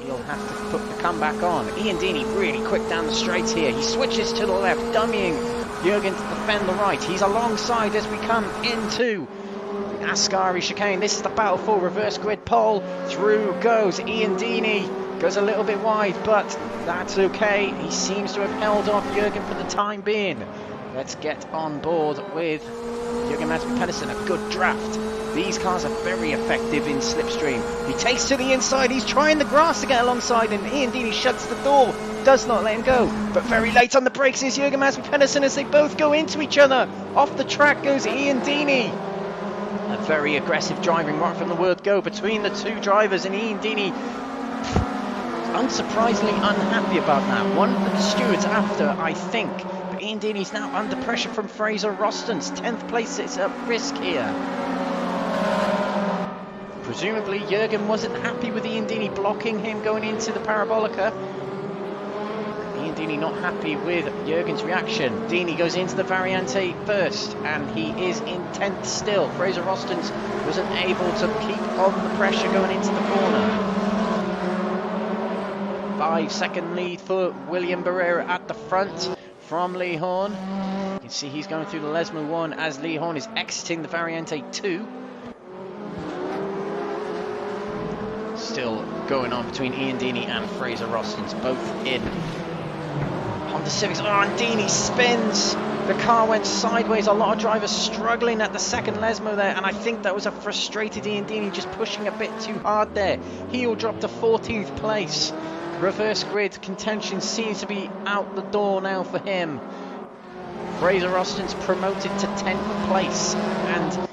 He'll have to put the comeback on. Ian Deeney really quick down the straight here. He switches to the left, dummying Jürgen to defend the right. He's alongside as we come into the Ascari chicane. This is the battle for reverse grid pole. Through goes Ian Deeney. Goes a little bit wide, but that's okay. He seems to have held off Jürgen for the time being. Let's get on board with Jürgen Madsby Pedersen. A good draft. These cars are very effective in slipstream. He takes to the inside. He's trying the grass to get alongside him. Ian Deeney shuts the door. Does not let him go. But very late on the brakes is Jürgen Madsby Pedersen as they both go into each other. Off the track goes Ian Deeney. A very aggressive driving right from the word go between the two drivers, and Ian Deeney unsurprisingly unhappy about that. One of the stewards after, I think. But Ian Deeney's now under pressure from Fraser Rostons. 10th place is at risk here. Presumably Jürgen wasn't happy with Ian Deeney blocking him going into the Parabolica. Ian Deeney not happy with Jürgen's reaction. Deeney goes into the Variante first, and he is in 10th still. Fraser Rostons wasn't able to keep on the pressure going into the corner. 5-second lead for William Barrera at the front from Lee Horn. You can see he's going through the Lesmo 1 as Lee Horn is exiting the Variante 2. Still going on between Ian Deeney and Fraser Rostons, both in Honda Civics. Oh, and Deeney spins. The car went sideways. A lot of drivers struggling at the second Lesmo there, and I think that was a frustrated Ian Deeney just pushing a bit too hard there. He'll drop to 14th place. Reverse grid contention seems to be out the door now for him. Fraser Rostons promoted to 10th place, and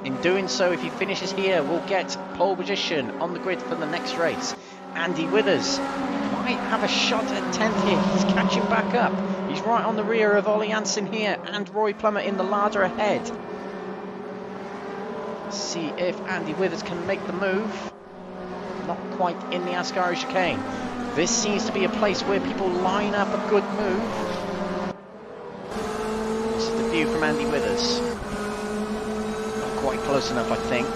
in doing so, if he finishes here, we'll get pole position on the grid for the next race. Andy Withers might have a shot at 10th here. He's catching back up. He's right on the rear of Ollie Jansen here and Roy Plummer in the Lada ahead. See if Andy Withers can make the move. Not quite in the Ascari chicane. This seems to be a place where people line up a good move. This is the view from Andy Withers. close enough, I think.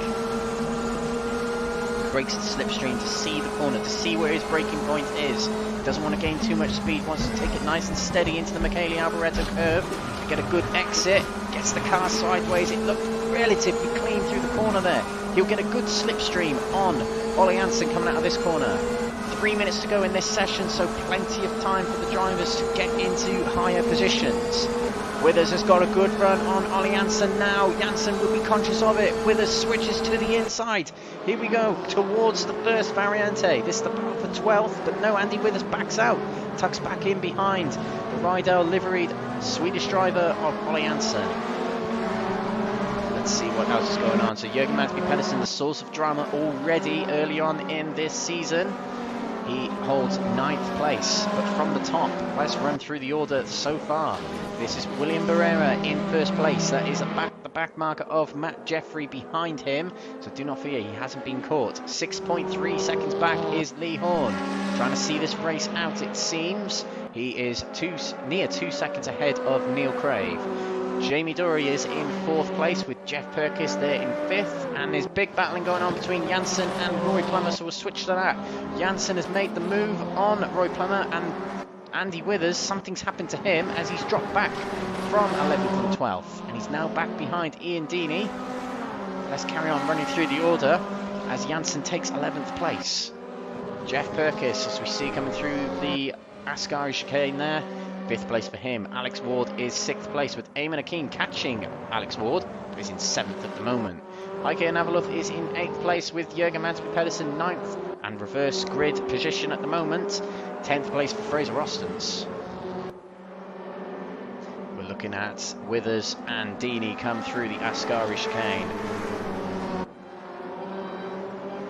Brakes the slipstream to see the corner, to see where his braking point is. Doesn't want to gain too much speed, wants to take it nice and steady into the Michele Alboreto curve to get a good exit. Gets the car sideways. It looked relatively clean through the corner there. He'll get a good slipstream on Ole Jansen coming out of this corner. 3 minutes to go in this session, so plenty of time for the drivers to get into higher positions. Withers has got a good run on Ole Jansen now. Jansen will be conscious of it. Withers switches to the inside. Here we go towards the first variante. This is the battle for 12th, but no, Andy Withers backs out. Tucks back in behind the Rydell liveried Swedish driver of Ole Jansen. Let's see what else is going on. So Jürgen Mansby Pedersen, the source of drama already early on in this season. He holds 9th place, but from the top, let's run through the order so far. This is William Barrera in first place. That is the back marker of Matt Jeffrey behind him. So do not fear, he hasn't been caught. 6.3 seconds back is Lee Horn. Trying to see this race out, it seems. He is near 2 seconds ahead of Neil Crave. Jamie Dory is in 4th place with Jeff Perkis there in 5th, and there's big battling going on between Jansen and Roy Plummer, so we'll switch to that. Jansen has made the move on Roy Plummer, and Andy Withers, something's happened to him as he's dropped back from 11th and 12th, and he's now back behind Ian Deeney. Let's carry on running through the order as Jansen takes 11th place. Jeff Perkis, as we see coming through the Ascari chicane there, 5th place for him. Alex Ward is 6th place with Ayman Aqeem catching Alex Ward, who is in 7th at the moment. Heike Navalov is in 8th place with Jürgen Mansby Pedersen 9th and reverse grid position at the moment. 10th place for Fraser Rostens. We're looking at Withers and Deeney come through the Ascari chicane.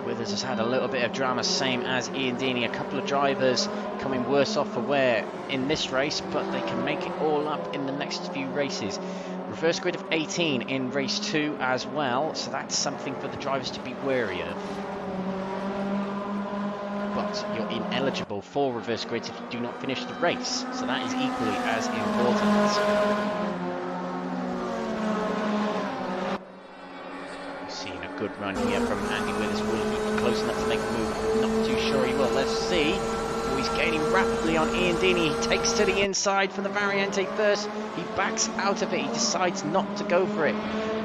Withers has had a little bit of drama, same as Ian Deeney. A couple of drivers coming worse off for wear in this race, but they can make it all up in the next few races. Reverse grid of 18 in race 2 as well, so that's something for the drivers to be wary of. But you're ineligible for reverse grids if you do not finish the race, so that is equally as important. Good run here from Andy Withers. Will he be close enough to make a move? I'm not too sure he will. Let's see. Oh, he's gaining rapidly on Ian Deeney. He takes to the inside for the Variante first. He backs out of it. He decides not to go for it.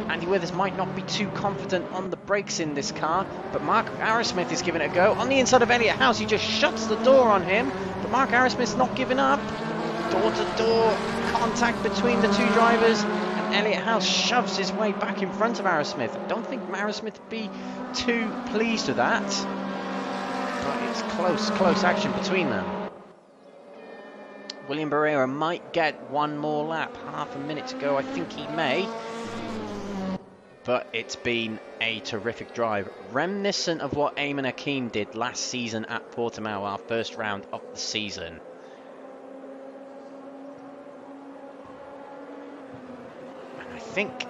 Andy Withers might not be too confident on the brakes in this car, but Mark Arrowsmith is giving it a go. On the inside of Elliott House, he just shuts the door on him, but Mark Arrowsmith's not giving up. Door-to-door contact between the two drivers. Elliott House shoves his way back in front of Arrowsmith. I don't think Arrowsmith would be too pleased with that. But it's close action between them. William Barrera might get one more lap. Half a minute to go, I think he may. But it's been a terrific drive. Reminiscent of what Ayman Aqeem did last season at Portimao, our first round of the season. I think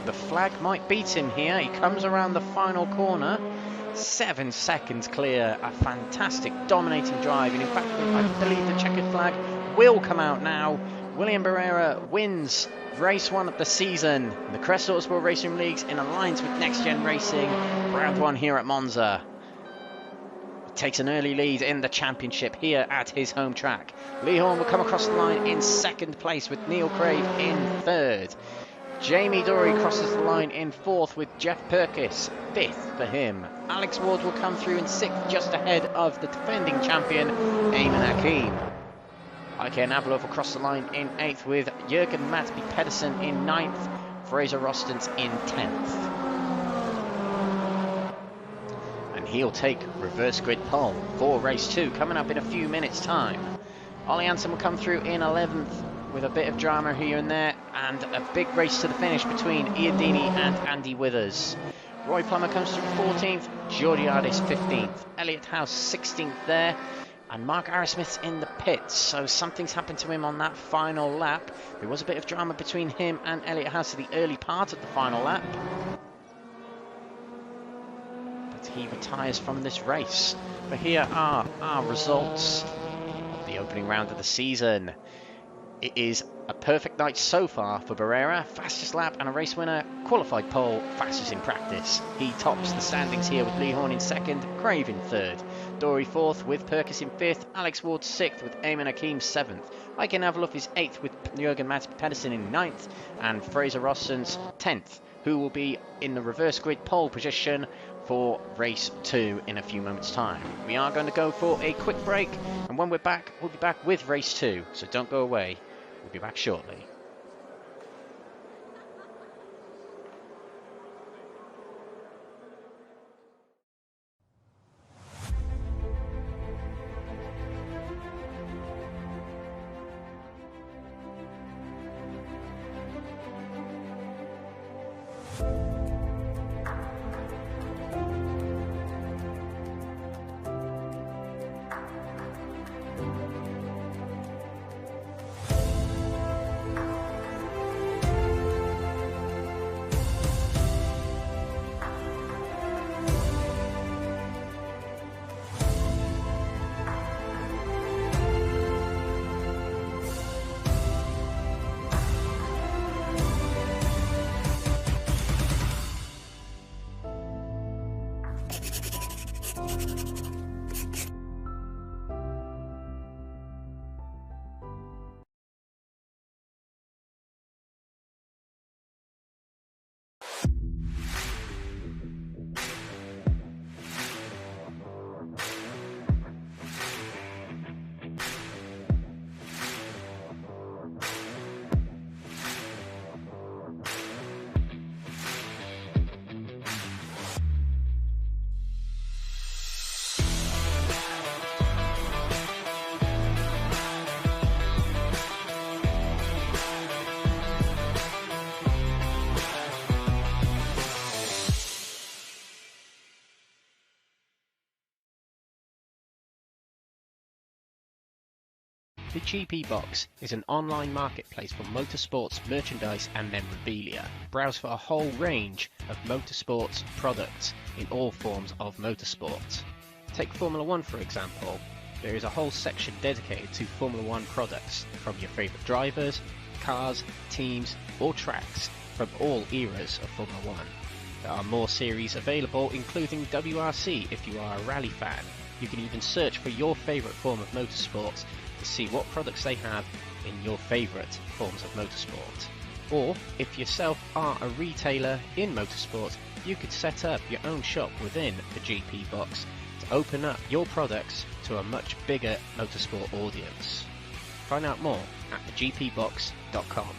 the flag might beat him here. He comes around the final corner, 7 seconds clear. A fantastic dominating drive, and in fact I believe the checkered flag will come out now. William Barrera wins race 1 of the season, the Crest Autosport Racing Leagues in alliance with NXTGEN Racing, round 1 here at Monza. Takes an early lead in the championship here at his home track. Lee Horn will come across the line in 2nd place with Neil Crave in 3rd. Jamie Dory crosses the line in 4th with Jeff Perkis, 5th for him. Alex Ward will come through in 6th, just ahead of the defending champion Ayman Aqeem. Heike Navalov will cross the line in 8th with Jürgen Mansby Pedersen in 9th, Fraser Rostens in 10th. He'll take reverse grid pole for race 2 coming up in a few minutes time. Ole Jansen will come through in 11th with a bit of drama here and there, and a big race to the finish between Ian Deeney and Andy Withers. Roy Plummer comes through 14th, Jordi Ardis 15th, Elliott House 16th there, and Mark Arrowsmith's in the pits, so something's happened to him on that final lap. There was a bit of drama between him and Elliott House at the early part of the final lap. He retires from this race. But here are our results of the opening round of the season. It is a perfect night so far for Barrera, fastest lap and a race winner, qualified pole, fastest in practice. He tops the standings here with Lee Horn in second, Crave in third, Dory fourth with Perkis in fifth, Alex Ward sixth with Ayman Aqeem seventh, Ayken Avalov is eighth with Jürgen Mats Pedersen in ninth, and Fraser Rossens 10th, who will be in the reverse grid pole position for race 2 in a few moments time. We are going to go for a quick break, and when we're back, we'll be back with race 2, so don't go away. We'll be back shortly. The GP Box is an online marketplace for motorsports merchandise and memorabilia. Browse for a whole range of motorsports products in all forms of motorsport. Take Formula 1 for example. There is a whole section dedicated to Formula 1 products from your favourite drivers, cars, teams or tracks from all eras of Formula 1. There are more series available, including WRC if you are a rally fan. You can even search for your favourite form of motorsport to see what products they have in your favourite forms of motorsport. Or, if yourself are a retailer in motorsport, you could set up your own shop within the GP Box to open up your products to a much bigger motorsport audience. Find out more at thegpbox.com.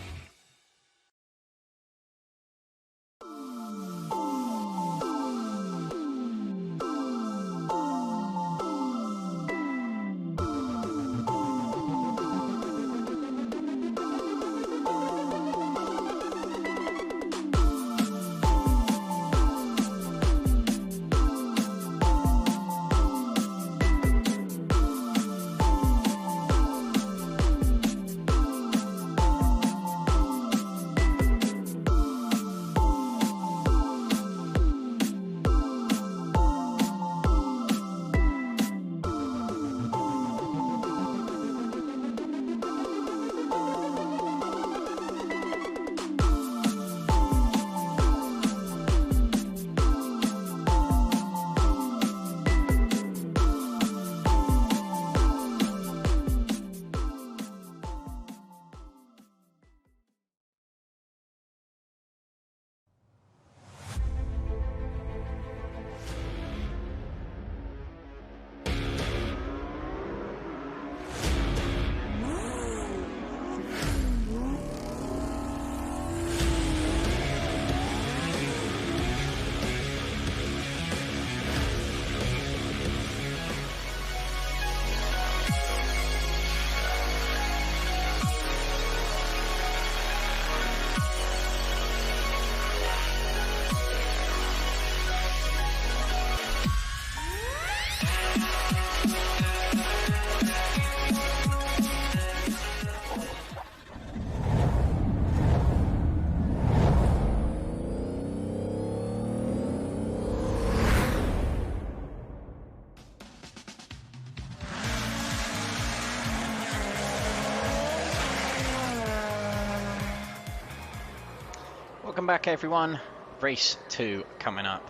Welcome back everyone. Race 2 coming up.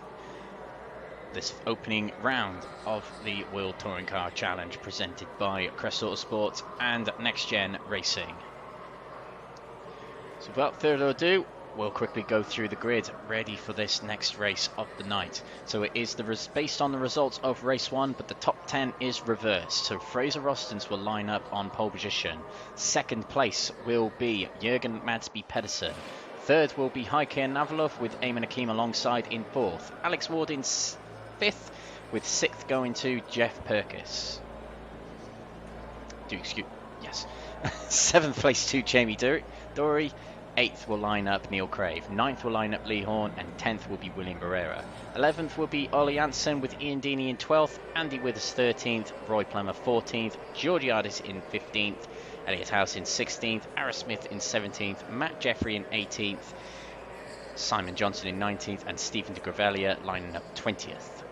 This opening round of the World Touring Car Challenge presented by Crest Autosport and NXTGEN Racing. So without further ado, we'll quickly go through the grid, ready for this next race of the night. So it is based on the results of race 1, but the top 10 is reversed. So Fraser Rostens will line up on pole position. Second place will be Jürgen Madsby Pedersen. Third will be Heike Navalov with Ayman Aqeem alongside in fourth. Alex Ward in fifth, with sixth going to Jeff Purkis. Seventh place to Jamie Dory. Eighth will line up Neil Crave. Ninth will line up Lee Horn, and 10th will be William Barrera. 11th will be Ollie Janssen with Ian Deeney in 12th, Andy Withers 13th, Roy Plummer 14th, Georgiadis in 15th, Elliot House in 16th, Arrowsmith in 17th, Matt Jeffrey in 18th, Simon Johnson in 19th, and Stephen de Gravelia lining up 20th.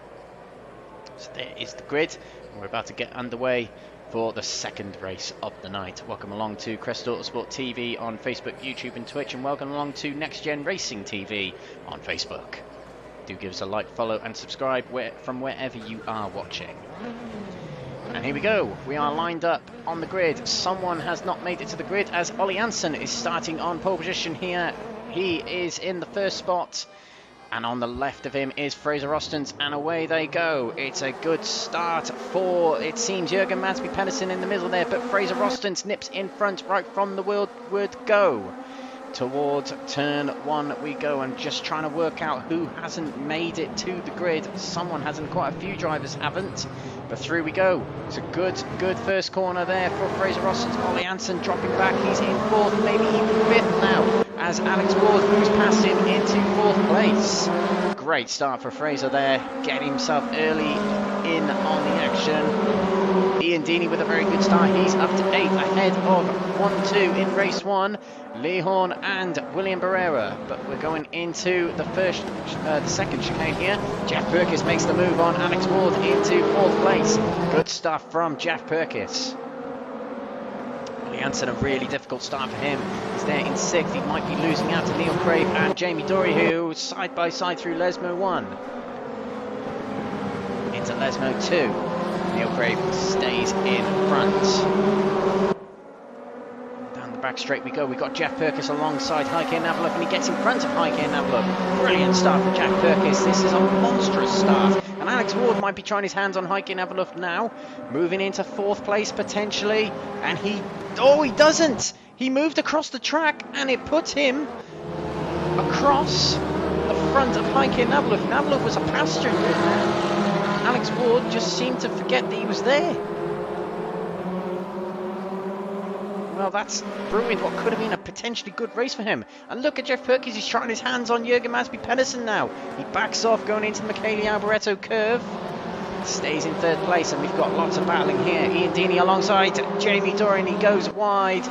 So there is the grid. We're about to get underway for the second race of the night. Welcome along to Crest Autosport TV on Facebook, YouTube and Twitch, and welcome along to NXTGEN Racing TV on Facebook. Do give us a like, follow and subscribe from wherever you are watching. And here we go, we are lined up on the grid. Someone has not made it to the grid as Ollie Janssen is starting on pole position here. He is in the first spot. And on the left of him is Fraser Rostens, and away they go. It's a good start for, it seems, Jürgen Madsby Pedersen in the middle there, but Fraser Rostens nips in front right from the word go. Towards turn 1 we go, and just trying to work out who hasn't made it to the grid. Someone hasn't, quite a few drivers haven't, but through we go. It's a good first corner there for Fraser Rostens. Ollie Janssen dropping back, he's in fourth, maybe even fifth now, as Alex Ward moves past him into fourth place. Great start for Fraser there, getting himself early in on the action. Ian Deeney with a very good start, he's up to 8th, ahead of 1-2 in race 1, Lee Horn and William Barrera. But we're going into the second chicane here. Jeff Purkis makes the move on Alex Ward into 4th place. Good stuff from Jeff Purkis. Janssen, a really difficult start for him. He's there in 6th. He might be losing out to Neil Crave and Jamie Dory, who side by side through Lesmo 1 into Lesmo 2. Neil Crave stays in front. Down the back straight we go. We've got Jeff Purkis alongside Heike Navalov, and he gets in front of Heike Navalov. Brilliant start for Jeff Purkis. This is a monstrous start. And Alex Ward might be trying his hands on Heike Navalov now. Moving into 4th place potentially. And he doesn't. He moved across the track and it put him across the front of Heike Navalov. Navalov was a passenger in there. Alex Ward just seemed to forget that he was there. Well, that's ruined what could have been a potentially good race for him. And look at Jeff Purkis, he's trying his hands on Jürgen Madsby Pedersen now. He backs off going into the Michele Alboreto curve. Stays in 3rd place, and we've got lots of battling here. Ian Deeney alongside Jamie Dory, and he goes wide.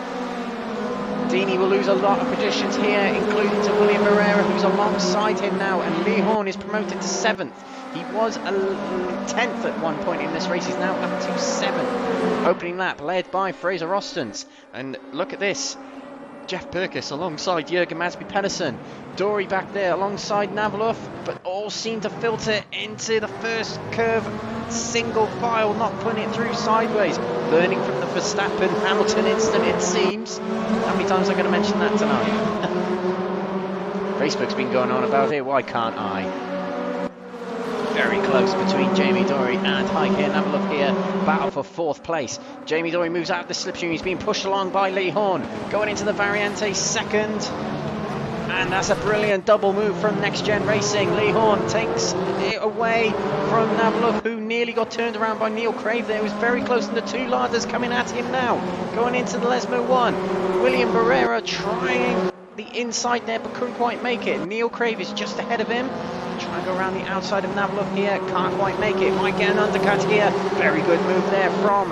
Deeney will lose a lot of positions here, including to William Barrera, who's alongside him now, and Lee Horn is promoted to 7th. He was 10th at one point in this race. He's now up to 7th. Opening lap led by Fraser Rostens. And look at this. Jeff Purkis alongside Jürgen Madsby Pedersen. Dory back there alongside Navalov. But all seem to filter into the first curve. Single file, not putting it through sideways. Learning from the Verstappen-Hamilton incident, it seems. How many times am I going to mention that tonight? Facebook's been going on about it. Why can't I? Very close between Jamie Dory and Heike Navalov here. Battle for 4th place. Jamie Dory moves out of the slipstream. He's being pushed along by Lee Horn. Going into the Variante 2nd. And that's a brilliant double move from NXTGEN Racing. Lee Horn takes it away from Navalov, who nearly got turned around by Neil Crave there. It was very close, and the 2 Ladas coming at him now. Going into the Lesmo 1. William Barrera trying the inside there, but couldn't quite make it. Neil Crave is just ahead of him. Try and go around the outside of Navalov here. Can't quite make it. Might get an undercut here. Very good move there from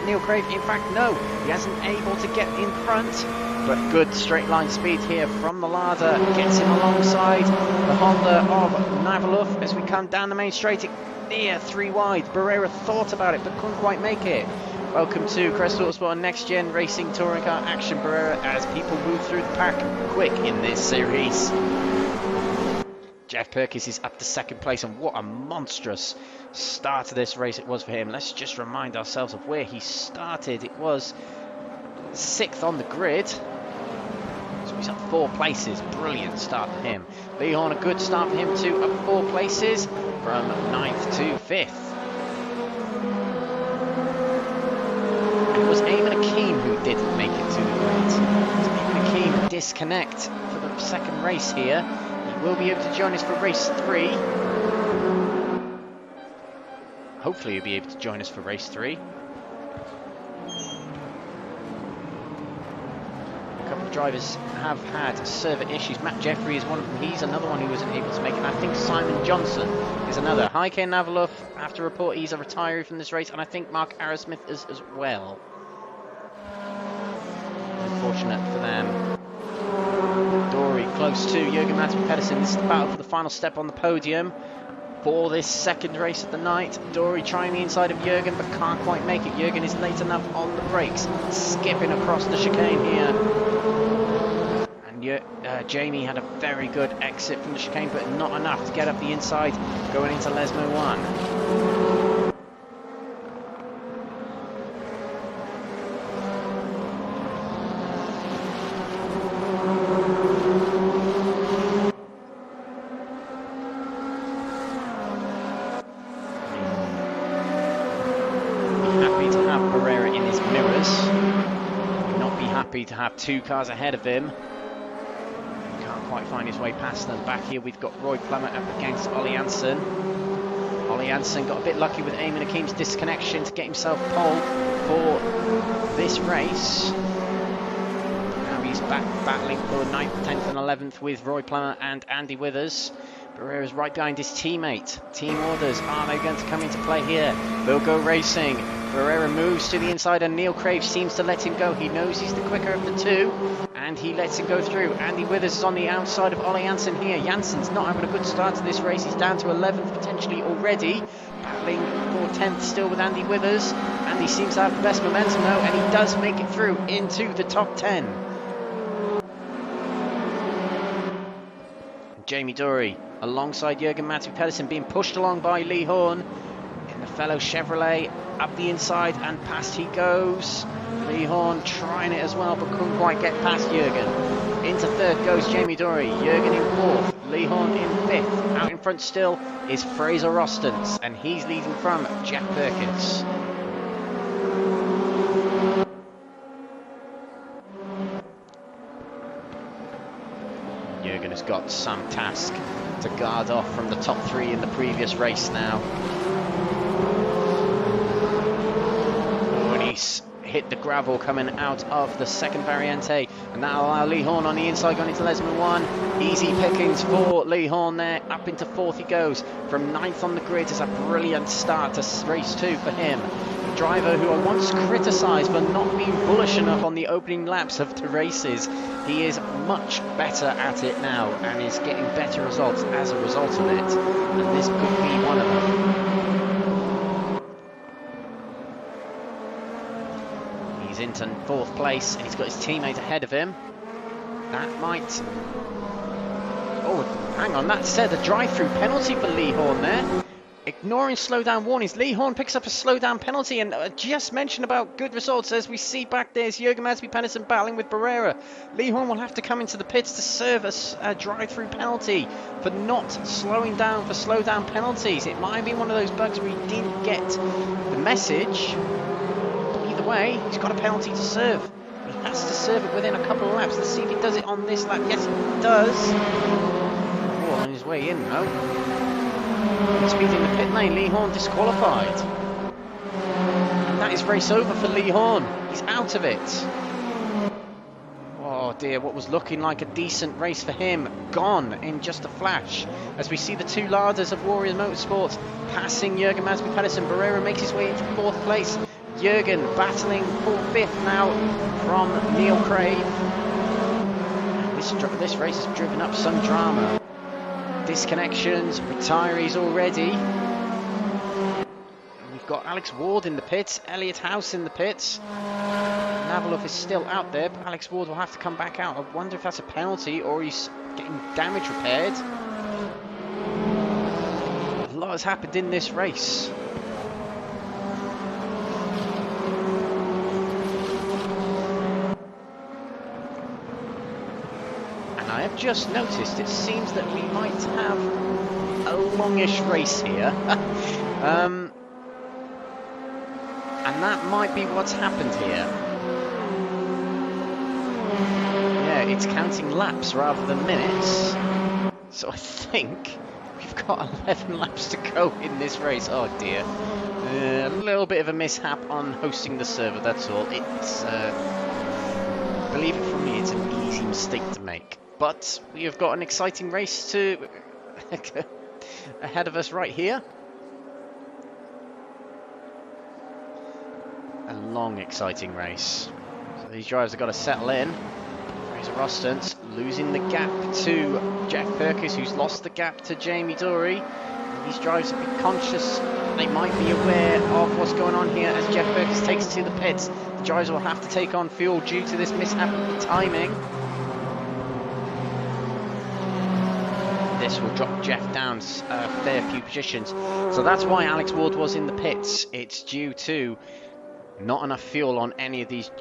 Neil Crave. In fact, no, he hasn't able to get in front. But good straight line speed here from the Lada. Gets him alongside the Honda of Navalov as we come down the main straight. Near 3 wide. Barrera thought about it but couldn't quite make it. Welcome to Crest Autosport and Next Gen Racing Touring Car Action, Barrera, as people move through the pack quick in this series. Jeff Perkins is up to second place, and what a monstrous start to this race it was for him. Let's just remind ourselves of where he started. It was 6th on the grid. So he's up 4 places. Brilliant start for him. Lee Horn, a good start for him too, up 4 places from 9th to 5th. It was Ayman Aqeem who didn't make it to the grid. Ayman Aqeem disconnect for the second race here. He will be able to join us for race 3. Hopefully he'll be able to join us for race 3. A couple of drivers have had server issues. Matt Jeffrey is one of them. He's another one who wasn't able to make it. And I think Simon Johnson is another. Heike Navalov, after report, he's a retiree from this race. And I think Mark Arrowsmith is as well. Unfortunate for them. Dory close to Jürgen Matthew Pedersen. This is the battle for the final step on the podium for this second race of the night. Dory trying the inside of Jürgen, but can't quite make it. Jürgen is late enough on the brakes, skipping across the chicane here. And Jamie had a very good exit from the chicane, but not enough to get up the inside going into Lesmo 1. To have 2 cars ahead of him. Can't quite find his way past them. Back here we've got Roy Plummer up against Ollie Hansen. Ollie Hansen got a bit lucky with Ayman Aqeem's disconnection to get himself pole for this race. Now he's back battling for 9th, 10th and 11th with Roy Plummer and Andy Withers. Barrera's right behind his teammate. Team orders, are they going to come into play here? They'll go racing. Barrera moves to the inside and Neil Crave seems to let him go. He knows he's the quicker of the 2 and he lets him go through. Andy Withers is on the outside of Ollie Hansen here. Jansen's not having a good start to this race. He's down to 11th potentially already. Battling for 10th still with Andy Withers. Andy seems to have the best momentum though, and he does make it through into the top 10. Jamie Dory alongside Jürgen Matthew Pedersen being pushed along by Lee Horn in the fellow Chevrolet. Up the inside and past he goes. Lee Horn trying it as well, but couldn't quite get past Jürgen. Into 3rd goes Jamie Dory. Jürgen in 4th. Lee Horn in 5th. Out in front still is Fraser Rostens, and he's leading from Jeff Perkins. Jürgen has got some task to guard off from the top 3 in the previous race now. Hit the gravel coming out of the second variante, and that'll allow Lee Horn on the inside going into Lesman 1. Easy pickings for Lee Horn there. Up into 4th he goes. From 9th on the grid is a brilliant start to race 2 for him. A driver who I once criticised for not being bullish enough on the opening laps of the races. He is much better at it now and is getting better results as a result of it, and this could be one of them. He's into 4th place and he's got his teammate ahead of him. That might... Oh, hang on, that said a drive-through penalty for Lee Horn there. Ignoring slowdown warnings, Lee Horn picks up a slowdown penalty, and just mentioned about good results as we see back there's Jürgen Matthew Pedersen battling with Barrera. Lee Horn will have to come into the pits to serve a drive-through penalty for not slowing down for slowdown penalties. It might have been one of those bugs where he didn't get the message. Way, he's got a penalty to serve. He has to serve it within a couple of laps. Let's see if he does it on this lap. Yes, he does. Oh, on his way in, though. Speeding the pit lane, Lee Horn disqualified. And that is race over for Lee Horn. He's out of it. Oh dear, what was looking like a decent race for him, gone in just a flash. As we see the 2 Ladas of Warriors Motorsports passing Jürgen Matthew Pedersen. Barrera makes his way into 4th place. Jürgen battling for 5th now from Neil Crave. This race has driven up some drama. Disconnections, retirees already. We've got Alex Ward in the pits, Elliot House in the pits. Navalov is still out there, but Alex Ward will have to come back out. I wonder if that's a penalty or he's getting damage repaired. A lot has happened in this race. And I have just noticed it seems that we might have a longish race here. And that might be what's happened here. Yeah, it's counting laps rather than minutes. So I think we've got 11 laps to go in this race. Oh dear. A little bit of a mishap on hosting the server, that's all. It's, believe it from me, it's an easy mistake to make. But we have got an exciting race to ahead of us right here. A long, exciting race. So these drivers have got to settle in. Fraser Rostance losing the gap to Jeff Perkins, who's lost the gap to Jamie Dory. And these drivers have been conscious. They might be aware of what's going on here as Jeff Perkins takes to the pits. The drivers will have to take on fuel due to this mishap of the timing. This will drop Jeff down a fair few positions. So that's why Alex Ward was in the pits. It's due to not enough fuel on any of these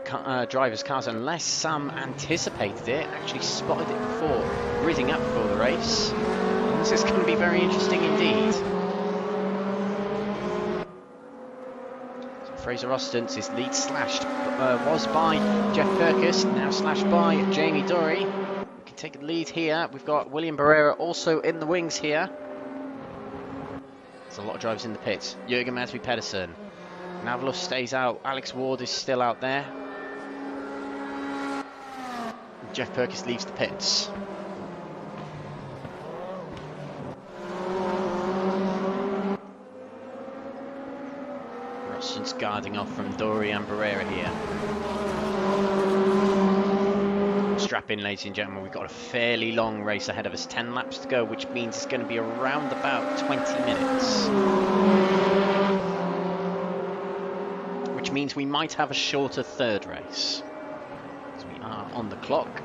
drivers' cars, unless some anticipated it, actually spotted it before ridding up for the race. And this is going to be very interesting indeed. So Fraser Rostance, his lead slashed, was by Jeff Perkins, now slashed by Jamie Dory. We can take the lead here. We've got William Barrera also in the wings here. There's a lot of drivers in the pits. Jürgen Masby Pedersen. Navalov stays out, Alex Ward is still out there. Jeff Perkins leaves the pits. Rostance guarding off from Dory and Barrera here. Strap in, ladies and gentlemen, we've got a fairly long race ahead of us. 10 laps to go, which means it's going to be around about 20 minutes. Which means we might have a shorter third race, as we are on the clock.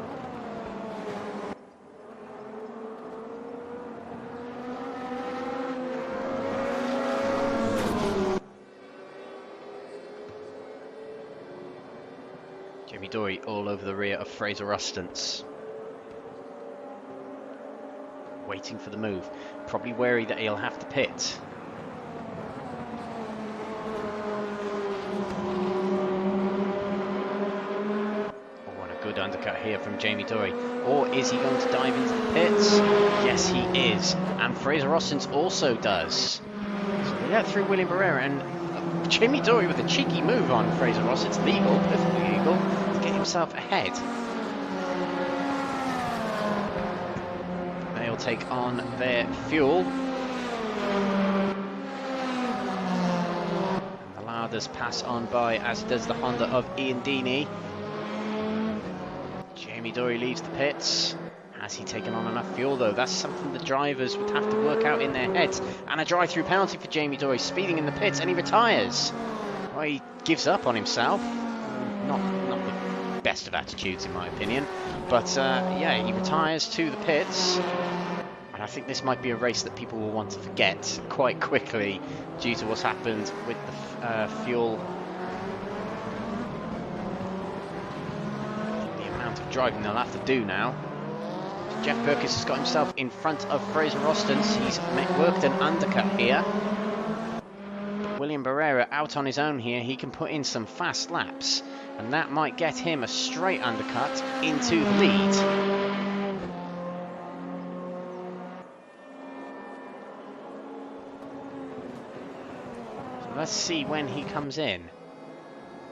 Jamie Dory all over the rear of Fraser Rostance. Waiting for the move. Probably wary that he'll have to pit. Good undercut here from Jamie Dory. Or is he going to dive into the pits? Yes, he is. And Fraser Rostance also does. So we get through William Barrera, and Jamie Dory with a cheeky move on Fraser Rostance. Legal, perfectly legal, to get himself ahead. They'll take on their fuel. And the Ladas pass on by, as does the Honda of Ian Deeney. Jamie Dory leaves the pits. Has he taken on enough fuel though? That's something the drivers would have to work out in their heads. And a drive-through penalty for Jamie Dory, speeding in the pits, and he retires. Well, he gives up on himself. Not the best of attitudes in my opinion. But yeah, he retires to the pits. And I think this might be a race that people will want to forget quite quickly due to what's happened with the fuel. Driving they'll have to do now. Jeff Perkins has got himself in front of Fraser Rostance. He's worked an undercut here. But William Barrera out on his own here. He can put in some fast laps, and that might get him a straight undercut into the lead. So let's see when he comes in.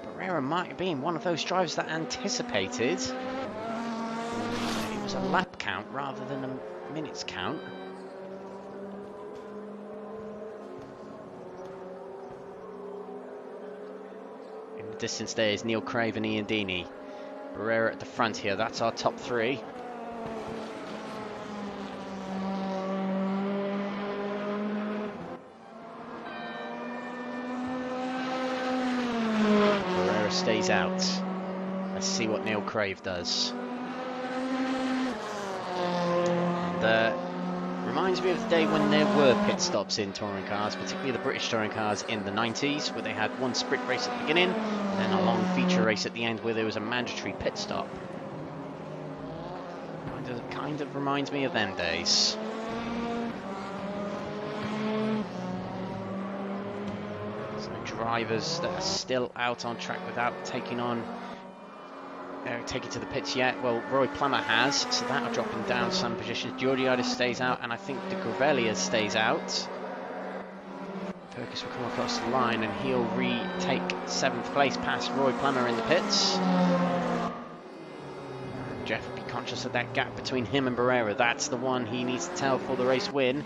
Barrera might have been one of those drivers that anticipated it was a lap count rather than a minutes count. In the distance there is Neil Craven and Ian Deeney. Barrera at the front here, that's our top three. stays out. Let's see what Neil Crave does. And, reminds me of the day when there were pit stops in touring cars, particularly the British touring cars in the 90s, where they had one sprint race at the beginning and then a long feature race at the end where there was a mandatory pit stop. Kind of reminds me of them days. So drivers that are still out on track without taking to the pits yet. Well, Roy Plummer has, so that'll drop him down some positions. Giorgiadis stays out, and I think De Gravelia stays out. Perkis will come across the line, and he'll retake 7th place past Roy Plummer in the pits. Jeff will be conscious of that gap between him and Barrera. That's the one he needs to tell for the race win.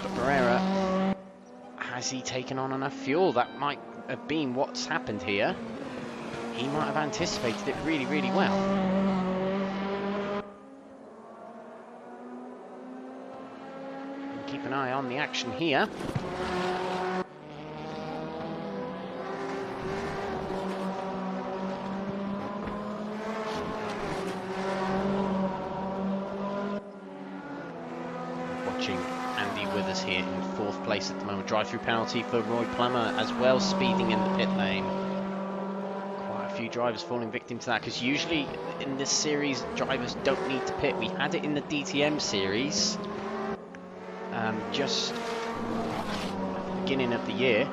But Barrera, has he taken on enough fuel? That might have been what's happened here. He might have anticipated it really, really well. Keep an eye on the action here. Watching Andy Withers here in 4th place at the moment. Drive-through penalty for Roy Plummer as well, speeding in the pit lane. Few drivers falling victim to that, because usually in this series drivers don't need to pit. We had it in the DTM series just at the beginning of the year.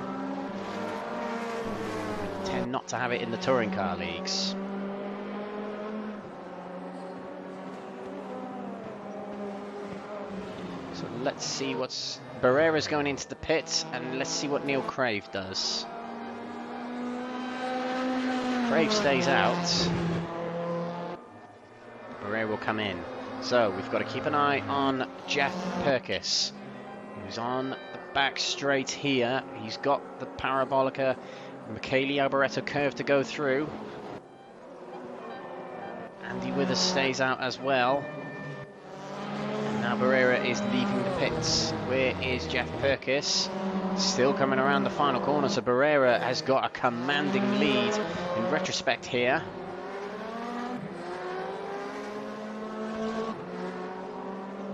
We tend not to have it in the touring car leagues. So let's see what's Barrera's going into the pit, and let's see what Neil Crave does. Crave stays out. Barrera will come in. So we've got to keep an eye on Jeff Perkis, who's on the back straight here. He's got the Parabolica Michele Alboreto curve to go through. Andy Withers stays out as well. And now Barrera is leaving the pits. Where is Jeff Perkis? Still coming around the final corner, so Barrera has got a commanding lead in retrospect here.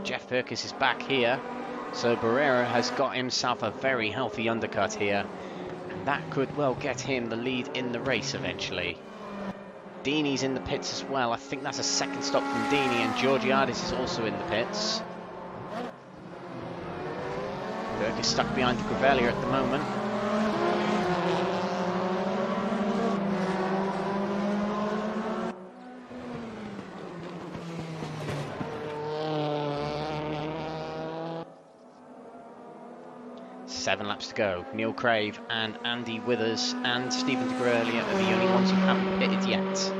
Jeff Perkis is back here, so Barrera has got himself a very healthy undercut here, and that could well get him the lead in the race eventually. Dini's in the pits as well. I think that's a 2nd stop from Dini, and Giorgiadis is also in the pits. Berg is stuck behind Gravelia at the moment. Seven laps to go. Neil Crave and Andy Withers and Stephen de Gravelia are the only ones who haven't pitted yet.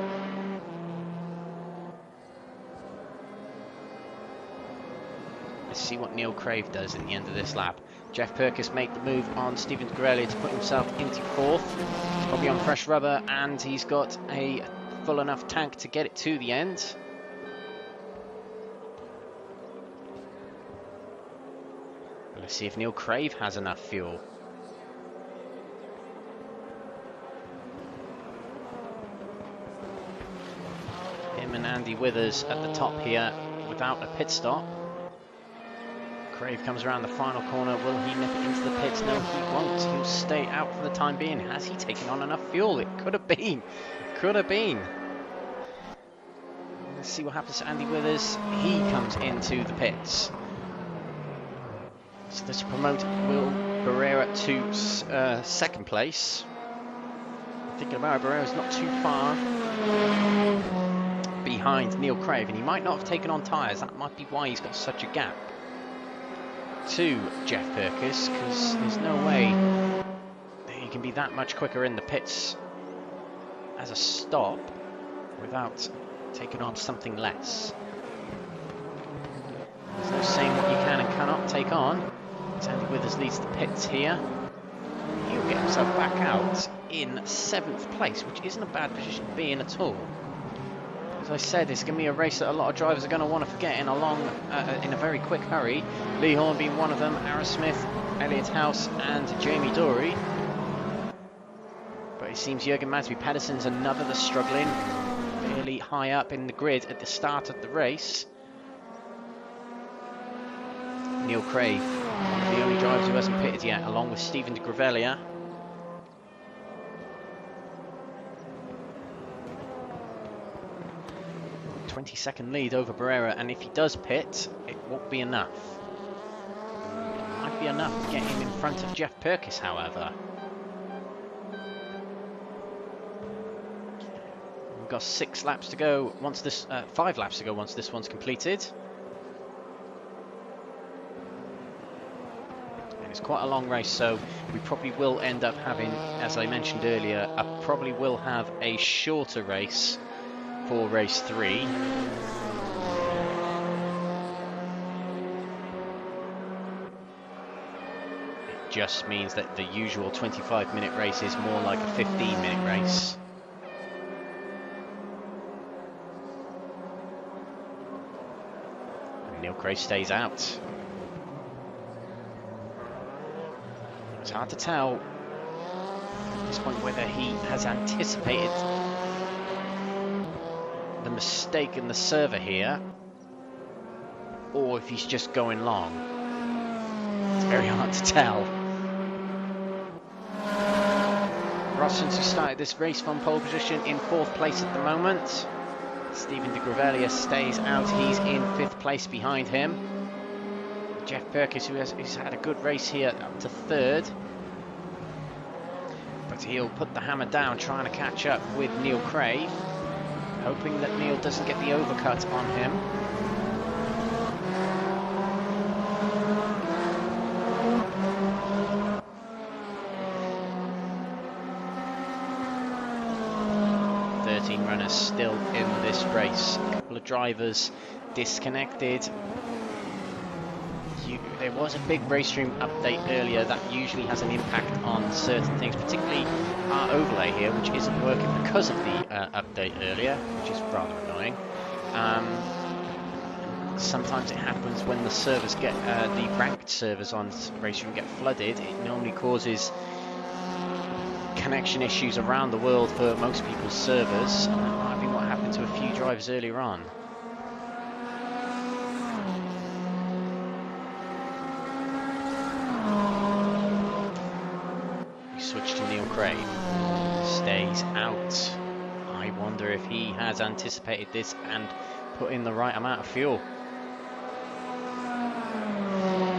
Let's see what Neil Crave does at the end of this lap. Jeff Perkis made the move on Stephen de Gravelia to put himself into 4th. He's probably on fresh rubber, and he's got a full enough tank to get it to the end. Let's see if Neil Crave has enough fuel. Him and Andy Withers at the top here without a pit stop. Crave comes around the final corner. Will he nip it into the pits? No, he won't. He'll stay out for the time being. Has he taken on enough fuel? It could have been. Could have been. Let's see what happens to Andy Withers. He comes into the pits. So this will promote Will Barrera to 2nd place. Thinking about it, Barrera's not too far behind Neil Crave, and he might not have taken on tyres. That might be why he's got such a gap to Jeff Perkis, because there's no way that he can be that much quicker in the pits as a stop without taking on something less. There's no saying what you can and cannot take on. Andy Withers leads the pits here. He'll get himself back out in 7th place, which isn't a bad position to be in at all. As I said, it's going to be a race that a lot of drivers are going to want to forget in a very quick hurry. Lee Horn being one of them, Arrowsmith, Elliott House and Jamie Dory. But it seems Jürgen Masby Pedersen's another that's struggling, fairly high up in the grid at the start of the race. Neil Crave, one of the only drivers who hasn't pitted yet, along with Stephen de Gravelia. A 20-second lead over Barrera, and if he does pit, it won't be enough. It might be enough to get him in front of Jeff Perkis, however. We've got 6 laps to go once this, 5 laps to go once this one's completed. And it's quite a long race, so we probably will end up having, as I mentioned earlier, I probably will have a shorter race for race 3. It just means that the usual 25-minute race is more like a 15-minute race. Neil Crave stays out. It's hard to tell at this point whether he has anticipated the mistake in the server here, or if he's just going long. It's very hard to tell. Rossens, who started this race from pole position, in 4th place at the moment. Stephen de Gravelia stays out, he's in 5th place behind him. Jeff Perkis, who's had a good race here, up to 3rd. But he'll put the hammer down, trying to catch up with Neil Crave, hoping that Neil doesn't get the overcut on him. Runners still in this race. A couple of drivers disconnected. There was a big RaceRoom update earlier that usually has an impact on certain things, particularly our overlay here, which isn't working because of the update earlier, which is rather annoying. Sometimes it happens when the servers get the ranked servers on RaceRoom get flooded. It normally causes connection issues around the world for most people's servers, and that might have been what happened to a few drivers earlier on. We switch to Neil Crave. Stays out. I wonder if he has anticipated this and put in the right amount of fuel.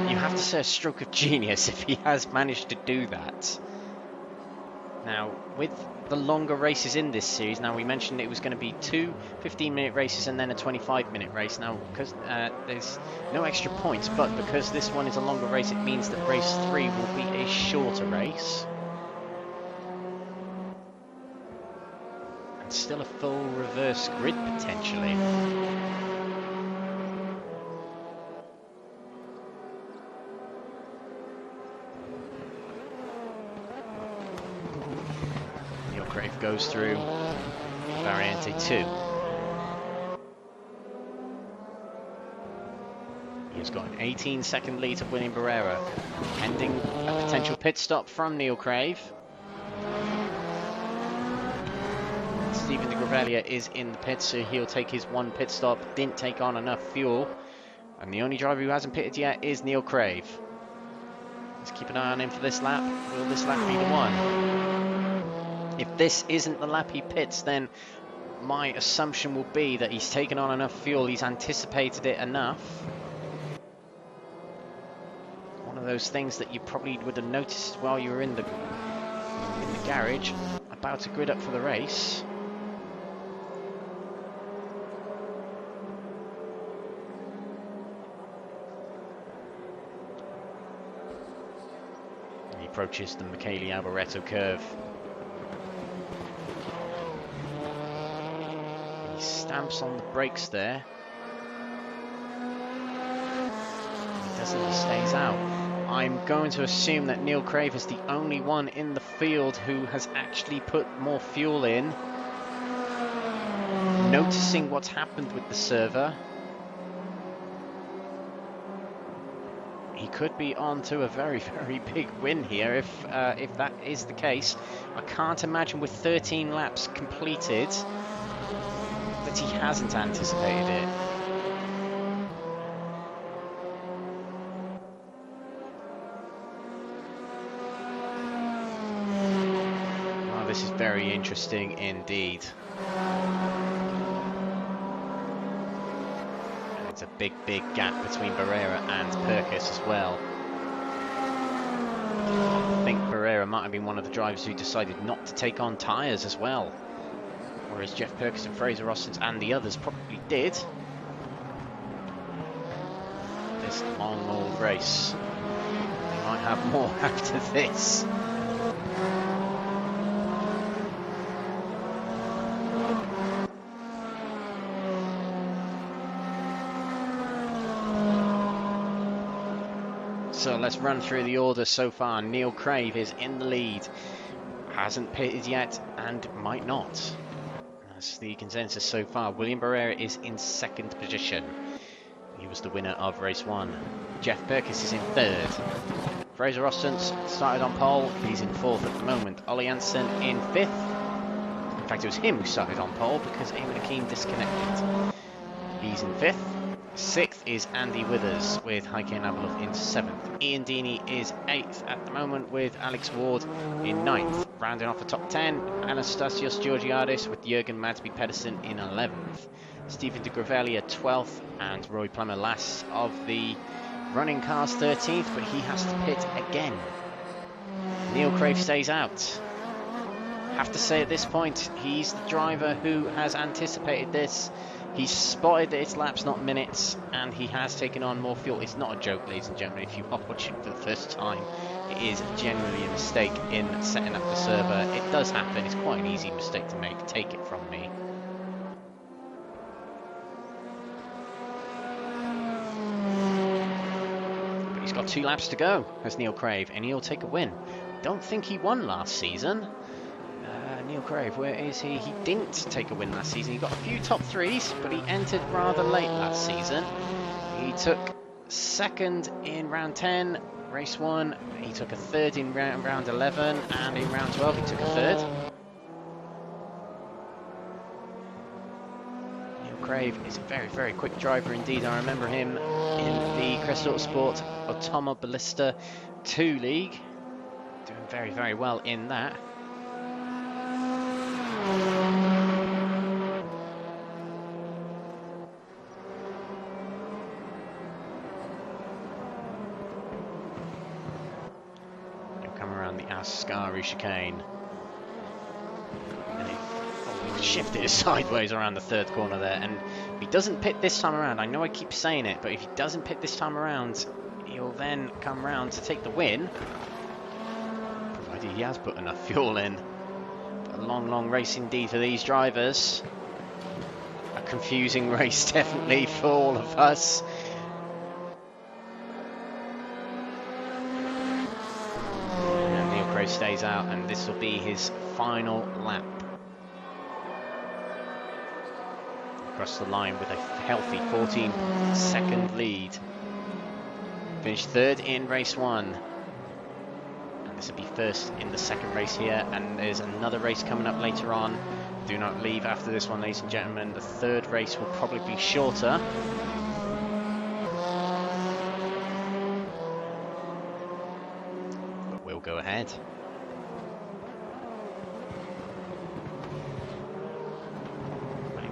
You have to say a stroke of genius if he has managed to do that. Now, with the longer races in this series, now we mentioned it was going to be 2 15-minute races and then a 25-minute race. Now, because there's no extra points, but because this one is a longer race, it means that race 3 will be a shorter race. And still a full reverse grid, potentially. Goes through Variante 2. He's got an 18-second lead of William Barrera, pending a potential pit stop from Neil Crave. Stephen de Gravelia is in the pits, so he'll take his 1 pit stop. Didn't take on enough fuel, and the only driver who hasn't pitted yet is Neil Crave. Let's keep an eye on him for this lap. Will this lap be the one? If this isn't the lap he pits, then my assumption will be that he's taken on enough fuel, he's anticipated it enough. One of those things that you probably would have noticed while you were in the garage, about to grid up for the race. And he approaches the Michele Alboreto curve. Stamps on the brakes there. He doesn't, he stays out. I'm going to assume that Neil Crave is the only one in the field who has actually put more fuel in. Noticing what's happened with the server. He could be on to a very, very big win here if that is the case. I can't imagine with 13 laps completed that he hasn't anticipated it. Oh, this is very interesting indeed. It's a big, big gap between Barrera and Perkis as well. I think Barrera might have been one of the drivers who decided not to take on tyres as well. Whereas Jeff Perkis and Fraser Rossens and the others probably did. This long old race. They might have more after this. So let's run through the order so far. Neil Crave is in the lead. Hasn't pitted yet and might not. That's the consensus so far. William Barrera is in second position. He was the winner of race 1. Jeff Perkis is in third. Fraser Rossens started on pole. He's in fourth at the moment. Ollie Jansen in fifth. In fact, it was him who started on pole because Ayman Aqeem disconnected. He's in fifth. Sixth is Andy Withers with Heike Navalov in seventh. Ian Deeney is eighth at the moment with Alex Ward in ninth. Rounding off the top 10, Anastasios Georgiadis with Jürgen Madsby Pedersen in 11th. Stephen de Gravelia 12th and Roy Plummer last of the running cars 13th, but he has to pit again. Neil Crave stays out. Have to say at this point, he's the driver who has anticipated this. He's spotted that it's laps, not minutes, and he has taken on more fuel. It's not a joke, ladies and gentlemen. If you are watching for the first time, it is genuinely a mistake in setting up the server. It does happen. It's quite an easy mistake to make. Take it from me. But he's got 2 laps to go, has Neil Crave, and he'll take a win. Don't think he won last season. Neil Crave, where is he? He didn't take a win last season. He got a few top 3s, but he entered rather late last season. He took second in round 10, race 1. He took a third in round 11, and in round 12 he took a third. Neil Crave is a very, very quick driver indeed. I remember him in the Crest Autosport Automobilista 2 League. Doing very, very well in that. He'll come around the Ascari chicane. And he shifted it sideways around the third corner there. And if he doesn't pit this time around, I know I keep saying it, but if he doesn't pit this time around, he'll then come round to take the win. Provided he has put enough fuel in. A long, long race indeed for these drivers. A confusing race definitely for all of us. And Neil Crave stays out, and this will be his final lap. Across the line with a healthy 14-second lead. Finished third in race 1. This will be first in the second race here, and there's another race coming up later on. Do not leave after this one, ladies and gentlemen. The third race will probably be shorter. But we'll go ahead.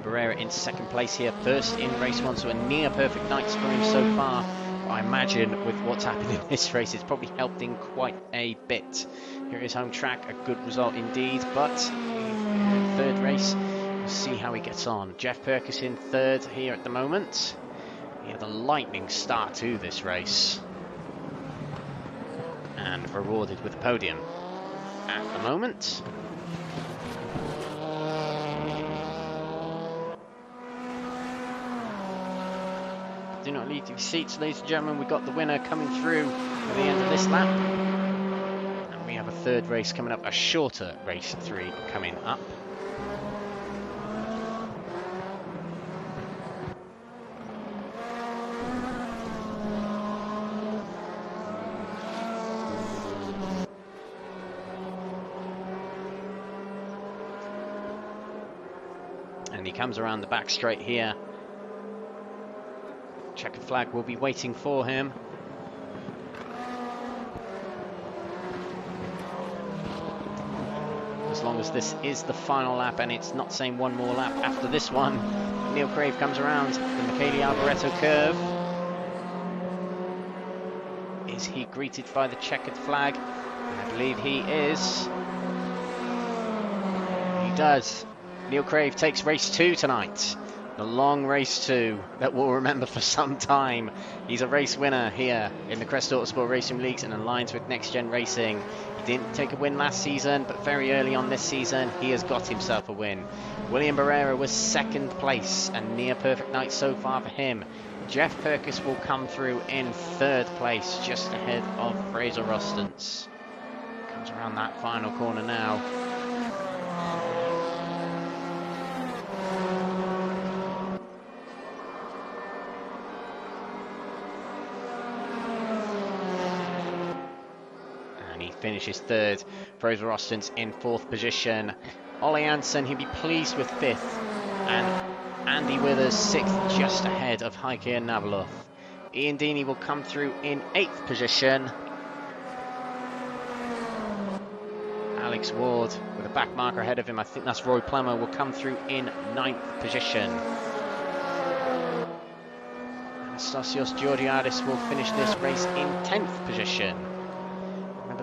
Barrera in second place here, first in race 1, so a near perfect night for him so far. I imagine with what's happened in this race, it's probably helped in quite a bit. Here is home track, a good result indeed, but third race, we'll see how he gets on. Jeff Perkis in third here at the moment. He had a lightning start to this race, and rewarded with a podium at the moment. Do not leave your seats, ladies and gentlemen. We've got the winner coming through at the end of this lap. And we have a third race coming up, a shorter race 3 coming up. And he comes around the back straight here. Checkered flag will be waiting for him. As long as this is the final lap, and it's not saying one more lap after this one. Neil Crave comes around the Michele Alboreto curve. Is he greeted by the checkered flag? I believe he is. He does. Neil Crave takes race 2 tonight. The long race 2 that we'll remember for some time. He's a race winner here in the Crest Autosport Racing Leagues and aligns with NXTGEN Racing. He didn't take a win last season, but very early on this season, he has got himself a win. William Barrera was 2nd place, a near perfect night so far for him. Jeff Perkis will come through in 3rd place, just ahead of Fraser Rostance. Comes around that final corner now. Finishes 3rd. Fraser Rostance in 4th position. Ole Jansen, he'll be pleased with 5th. And Andy Withers 6th, just ahead of Heike and Navalov. Ian Deeney will come through in 8th position. Alex Ward with a back marker ahead of him, I think that's Roy Plummer, will come through in 9th position. Anastasios Georgiadis will finish this race in 10th position.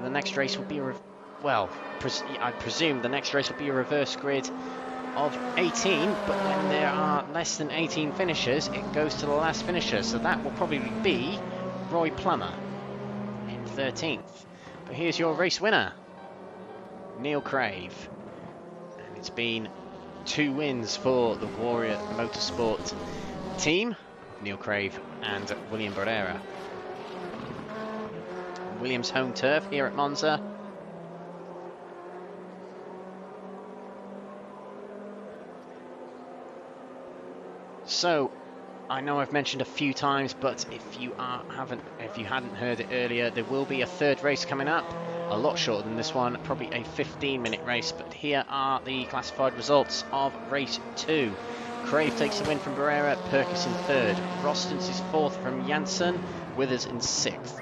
The next race will be I presume the next race will be a reverse grid of 18, but when there are less than 18 finishers, it goes to the last finisher, so that will probably be Roy Plummer in 13th. But here's your race winner, Neil Crave, and it's been 2 wins for the Warrior Motorsport team, Neil Crave and William Barrera. Williams' home turf here at Monza. So, I know I've mentioned a few times, but if you hadn't heard it earlier, there will be a 3rd race coming up, a lot shorter than this one, probably a 15-minute race. But here are the classified results of race 2. Crave takes the win from Barrera, Perkis in 3rd, Rostance is 4th from Janssen, Withers in 6th.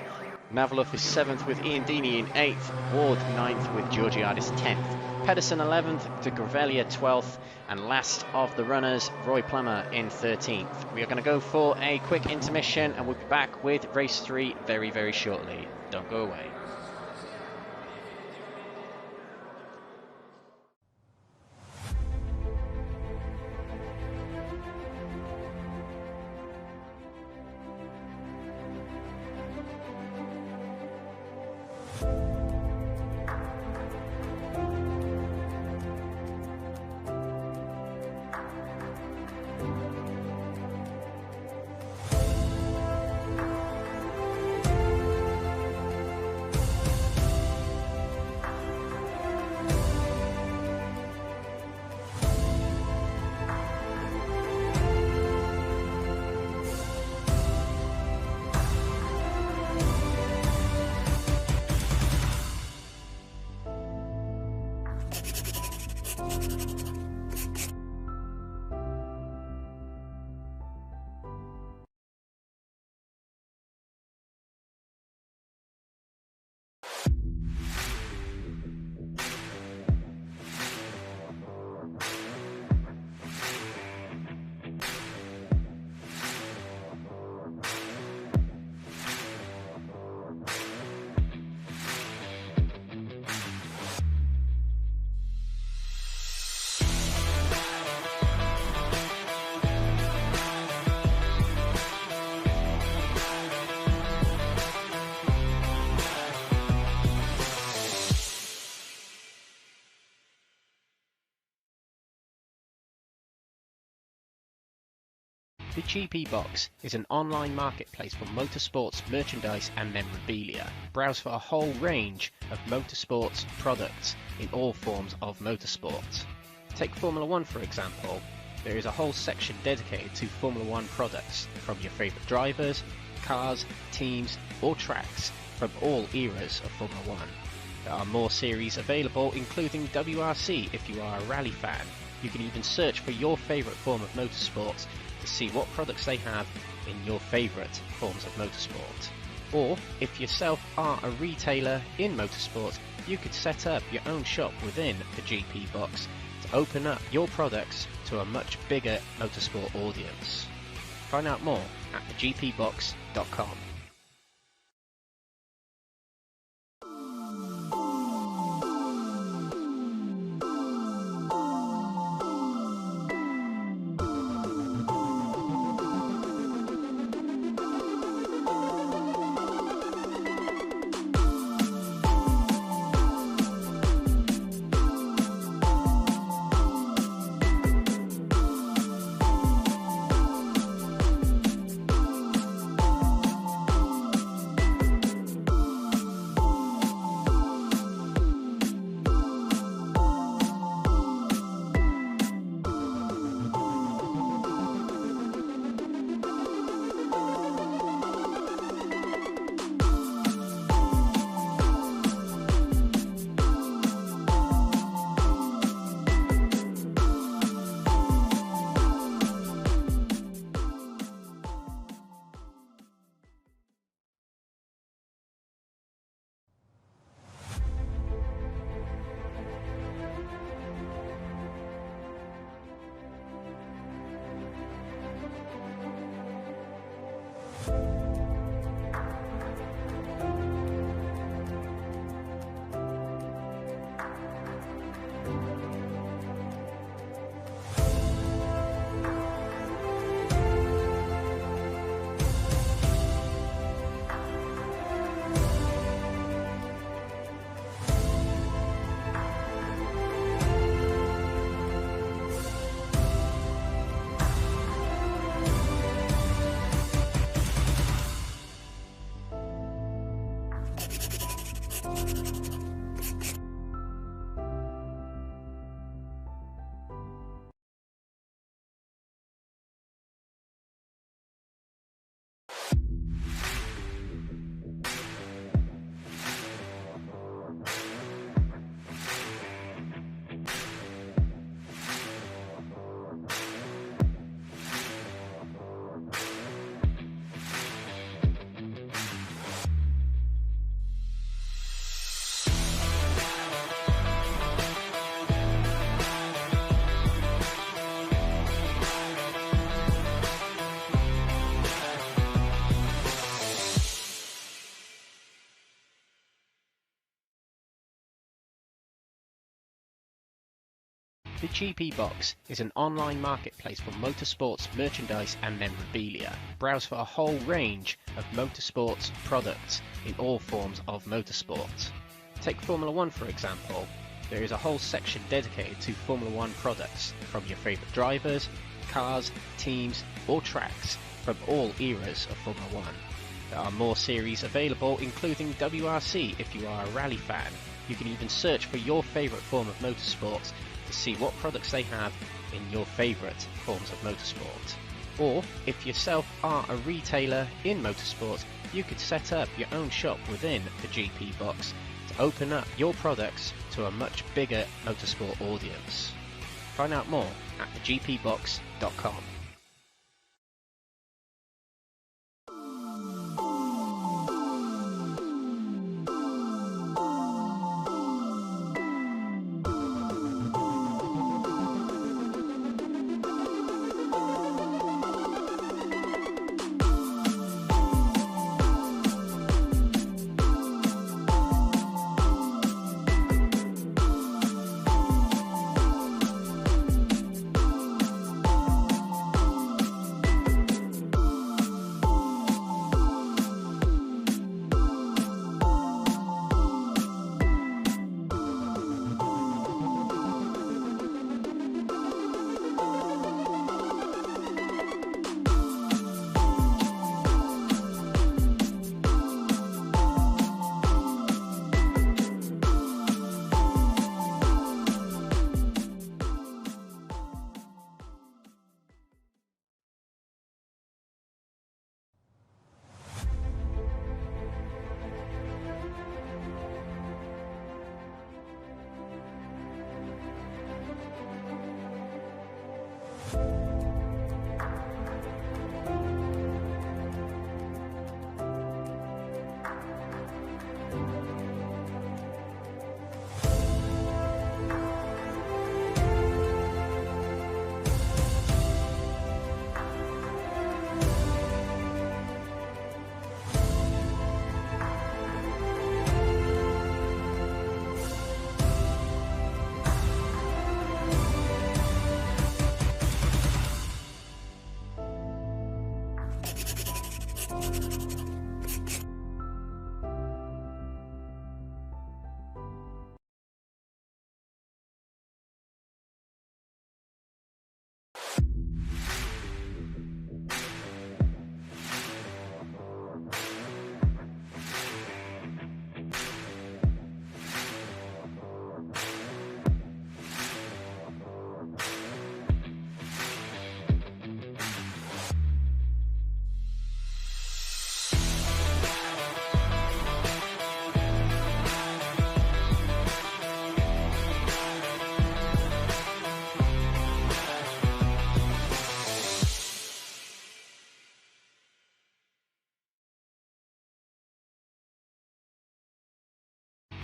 Navalov is 7th with Ian Deeney in 8th, Ward 9th with Georgiadis 10th, Pedersen 11th, de Gravelia 12th, and last of the runners, Roy Plummer in 13th. We are going to go for a quick intermission and we'll be back with race 3 very, very shortly. Don't go away. The GP Box is an online marketplace for motorsports merchandise and memorabilia. Browse for a whole range of motorsports products in all forms of motorsport. Take Formula 1 for example. There is a whole section dedicated to Formula 1 products from your favourite drivers, cars, teams or tracks from all eras of Formula 1. There are more series available including WRC if you are a rally fan, You can even search for your favourite form of motorsport to see what products they have in your favourite forms of motorsport. Or, if yourself are a retailer in motorsport, you could set up your own shop within the GP box to open up your products to a much bigger motorsport audience. Find out more at thegpbox.com. The GP Box is an online marketplace for motorsports merchandise and memorabilia. Browse for a whole range of motorsports products in all forms of motorsport. Take Formula 1 for example. There is a whole section dedicated to Formula 1 products from your favourite drivers, cars, teams or tracks from all eras of Formula 1. There are more series available, including WRC if you are a rally fan. You can even search for your favourite form of motorsport to see what products they have in your favourite forms of motorsport. Or, if yourself are a retailer in motorsport, you could set up your own shop within the GP box to open up your products to a much bigger motorsport audience. Find out more at thegpbox.com.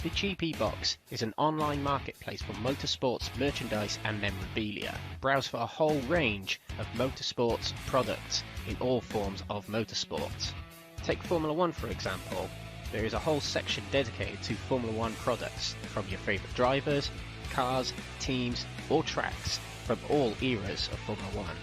The GP Box is an online marketplace for motorsports merchandise and memorabilia. Browse for a whole range of motorsports products in all forms of motorsport. Take Formula One for example. There is a whole section dedicated to Formula One products from your favourite drivers, cars, teams or tracks from all eras of Formula One.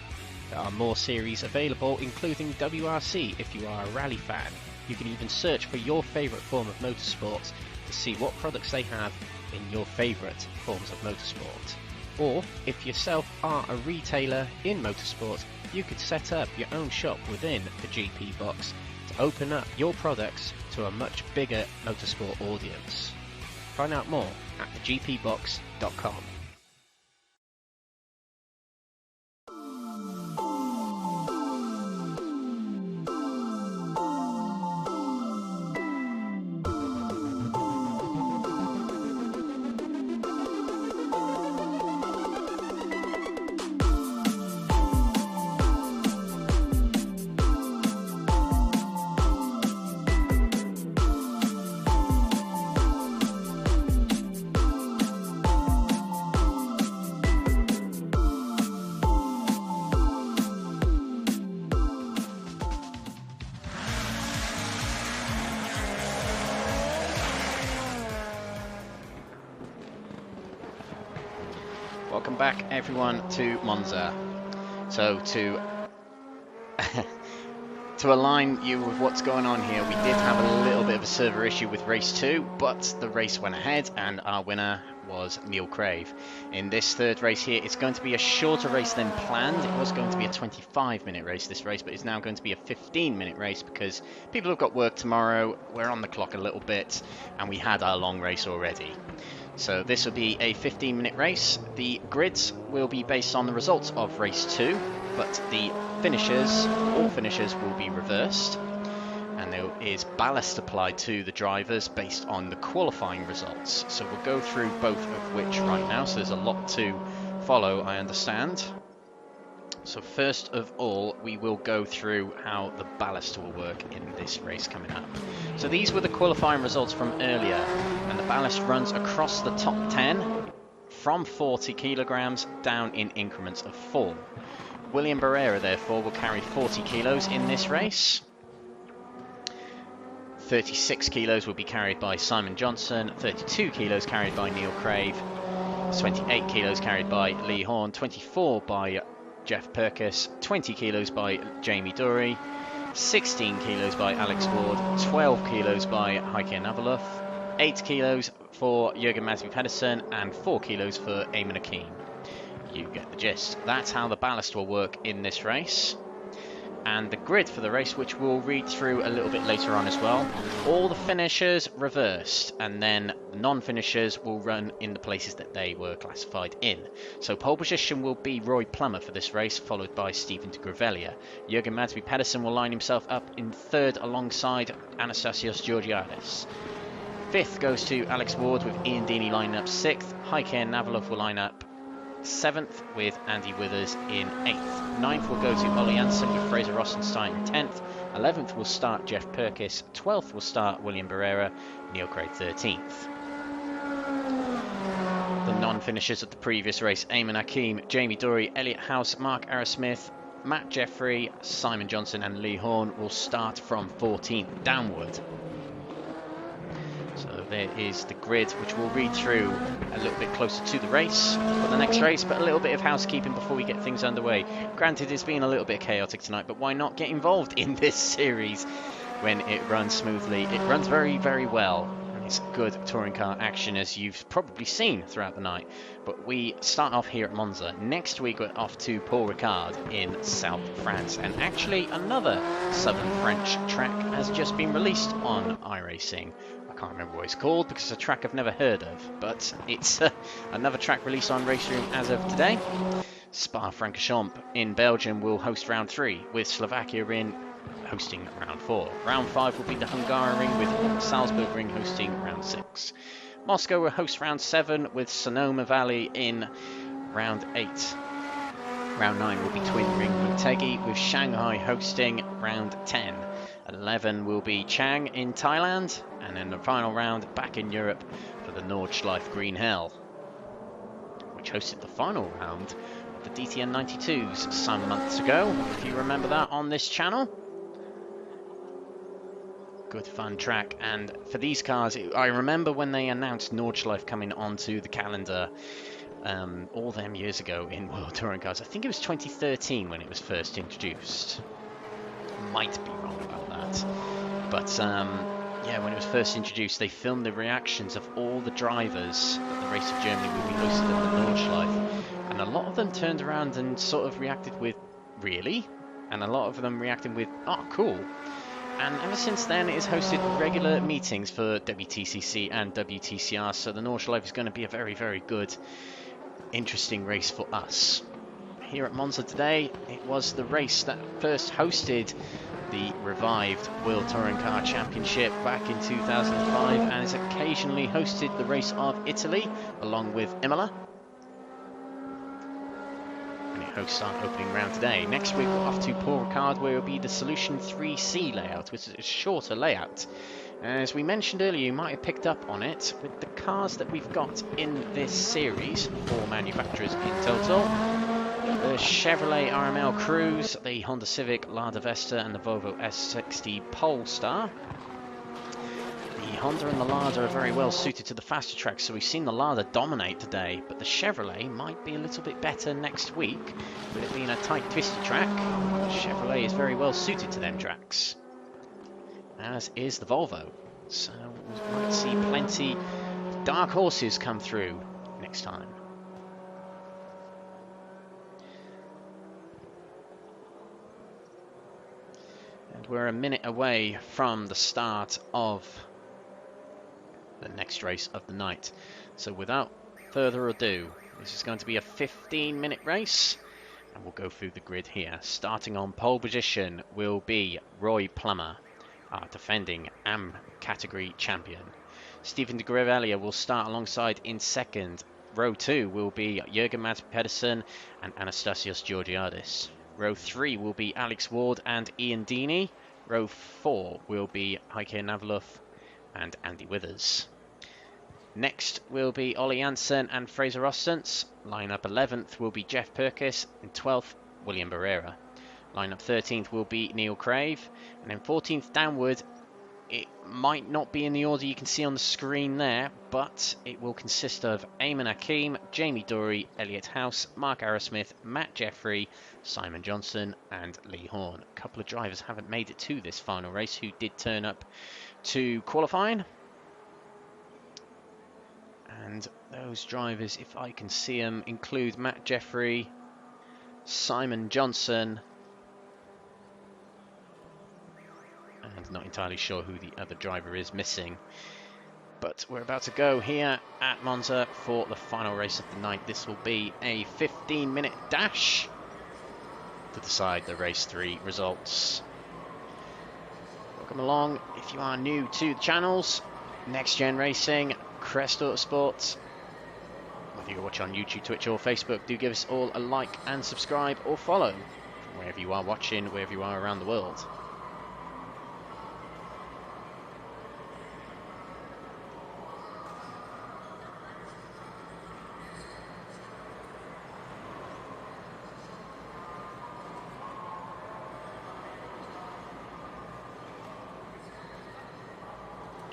There are more series available, including WRC if you are a rally fan. You can even search for your favourite form of motorsport to see what products they have in your favourite forms of motorsport. Or, if yourself are a retailer in motorsport, you could set up your own shop within the GP Box to open up your products to a much bigger motorsport audience. Find out more at thegpbox.com. Welcome back everyone to Monza. So to align you with what's going on here, we did have a little bit of a server issue with race 2, but the race went ahead and our winner was Neil Crave. In this third race here, it's going to be a shorter race than planned. It was going to be a 25-minute race, this race, but it's now going to be a 15-minute race because people have got work tomorrow, we're on the clock a little bit, and we had our long race already. So this will be a 15-minute race. The grids will be based on the results of race 2, but the finishers, all finishers will be reversed. And there is ballast applied to the drivers based on the qualifying results. So we'll go through both of which right now. So there's a lot to follow, I understand. So first of all, we will go through how the ballast will work in this race coming up. So these were the qualifying results from earlier, and the ballast runs across the top 10 from 40 kilograms down in increments of 4. William Barrera, therefore, will carry 40 kilos in this race. 36 kilos will be carried by Simon Johnson, 32 kilos carried by Neil Crave, 28 kilos carried by Lee Horn, 24 by Jeff Perkis, 20 kilos by Jamie Dory, 16 kilos by Alex Ward, 12 kilos by Heike Navaluf, 8 kilos for Jürgen Masby Pedersen, and 4 kilos for Ayman Aqeem. You get the gist. That's how the ballast will work in this race. And the grid for the race, which we'll read through a little bit later on as well. All the finishers reversed, and then the non-finishers will run in the places that they were classified in. So pole position will be Roy Plummer for this race, followed by Stephen de Gravelia. Jürgen Masby Pedersen will line himself up in third alongside Anastasios Georgiadis. Fifth goes to Alex Ward, with Ian Deeney lining up sixth. Heike Navalov will line up 7th, with Andy Withers in 8th. 9th will go to Ollie Jansen, with Fraser Rossen starting 10th. 11th will start Jeff Perkis. 12th will start William Barrera. Neil Craig 13th. The non-finishers of the previous race: Ayman Aqeem, Jamie Dory, Elliott House, Mark Arrowsmith, Matt Jeffrey, Simon Johnson and Lee Horn will start from 14th downward. So there is the grid, which we'll read through a little bit closer to the race for the next race, but a little bit of housekeeping before we get things underway. Granted, it's been a little bit chaotic tonight, but why not get involved in this series when it runs smoothly? It runs very, very well. It's good touring car action, as you've probably seen throughout the night. But we start off here at Monza. Next week we're off to Paul Ricard in South France. And actually another southern French track has just been released on iRacing. I can't remember what it's called because it's a track I've never heard of. But it's another track released on RaceRoom as of today. Spa-Francorchamps in Belgium will host round 3, with Slovakia hosting round 4. Round 5 will be the Hungarian ring, with Salzburg ring hosting round 6. Moscow will host round 7, with Sonoma Valley in round 8. Round 9 will be Twin Ring Motegi, with Shanghai hosting round 10. 11 will be Chang in Thailand, and then the final round back in Europe for the Nordschleife Green Hell, which hosted the final round of the DTN 92s some months ago, if you remember that on this channel. Good fun track, and for these cars, I remember when they announced Nordschleife coming onto the calendar all them years ago in World Touring Cars. I think it was 2013 when it was first introduced. Might be wrong about that, but yeah, when it was first introduced, they filmed the reactions of all the drivers at the Race of Germany when we hosted at the Nordschleife, and a lot of them turned around and sort of reacted with "really," and a lot of them reacted with "oh, cool." And ever since then, it has hosted regular meetings for WTCC and WTCR, so the Nordschleife is going to be a very, very good, interesting race for us. Here at Monza today, it was the race that first hosted the revived World Touring Car Championship back in 2005, and has occasionally hosted the Race of Italy, along with Imola. Hosts our opening round today. Next week we're off to Paul Ricard, where it will be the Solution 3C layout, which is a shorter layout. As we mentioned earlier, you might have picked up on it, with the cars that we've got in this series, 4 manufacturers in total: the Chevrolet RML Cruze, the Honda Civic, Lada Vesta and the Volvo S40 Polestar. The Honda and the Lada are very well suited to the faster tracks, so we've seen the Lada dominate today, but the Chevrolet might be a little bit better next week, with it being a tight, twisty track. The Chevrolet is very well suited to them tracks, as is the Volvo, so we might see plenty of dark horses come through next time. And we're a minute away from the start of the next race of the night. So without further ado, this is going to be a 15-minute race, and we'll go through the grid here. Starting on pole position will be Roy Plummer, our defending AM category champion. Stephen de Grevelia will start alongside in second. Row 2 will be Jürgen Mads Pedersen and Anastasios Georgiadis. Row 3 will be Alex Ward and Ian Deeney. Row 4 will be Heike Navaluf and Andy Withers. Next will be Ollie Jansen and Fraser Rossen. Lineup 11th will be Jeff Perkis, and 12th William Barrera. Lineup 13th will be Neil Craig, and then 14th downward, it might not be in the order you can see on the screen there, but it will consist of Ayman Aqeem, Jamie Dory, Elliott House, Mark Arrowsmith, Matt Jeffrey, Simon Johnson and Lee Horn. A couple of drivers haven't made it to this final race who did turn up to qualifying. And those drivers, if I can see them, include Matt Jeffrey, Simon Johnson, and not entirely sure who the other driver is missing. But we're about to go here at Monza for the final race of the night. This will be a 15-minute dash to decide the race 3 results. Welcome along if you are new to the channels. Next Gen Racing, Crest Autosport, with If you watch on YouTube, Twitch or Facebook, do give us all a like and subscribe or follow from wherever you are watching, wherever you are around the world.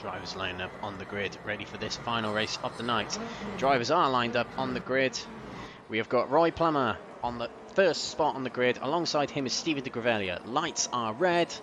Drivers lined up on the grid, ready for this final race of the night. Drivers are lined up on the grid. We have got Roy Plummer on the first spot on the grid. Alongside him is Stephen de Grevelier. Lights are red.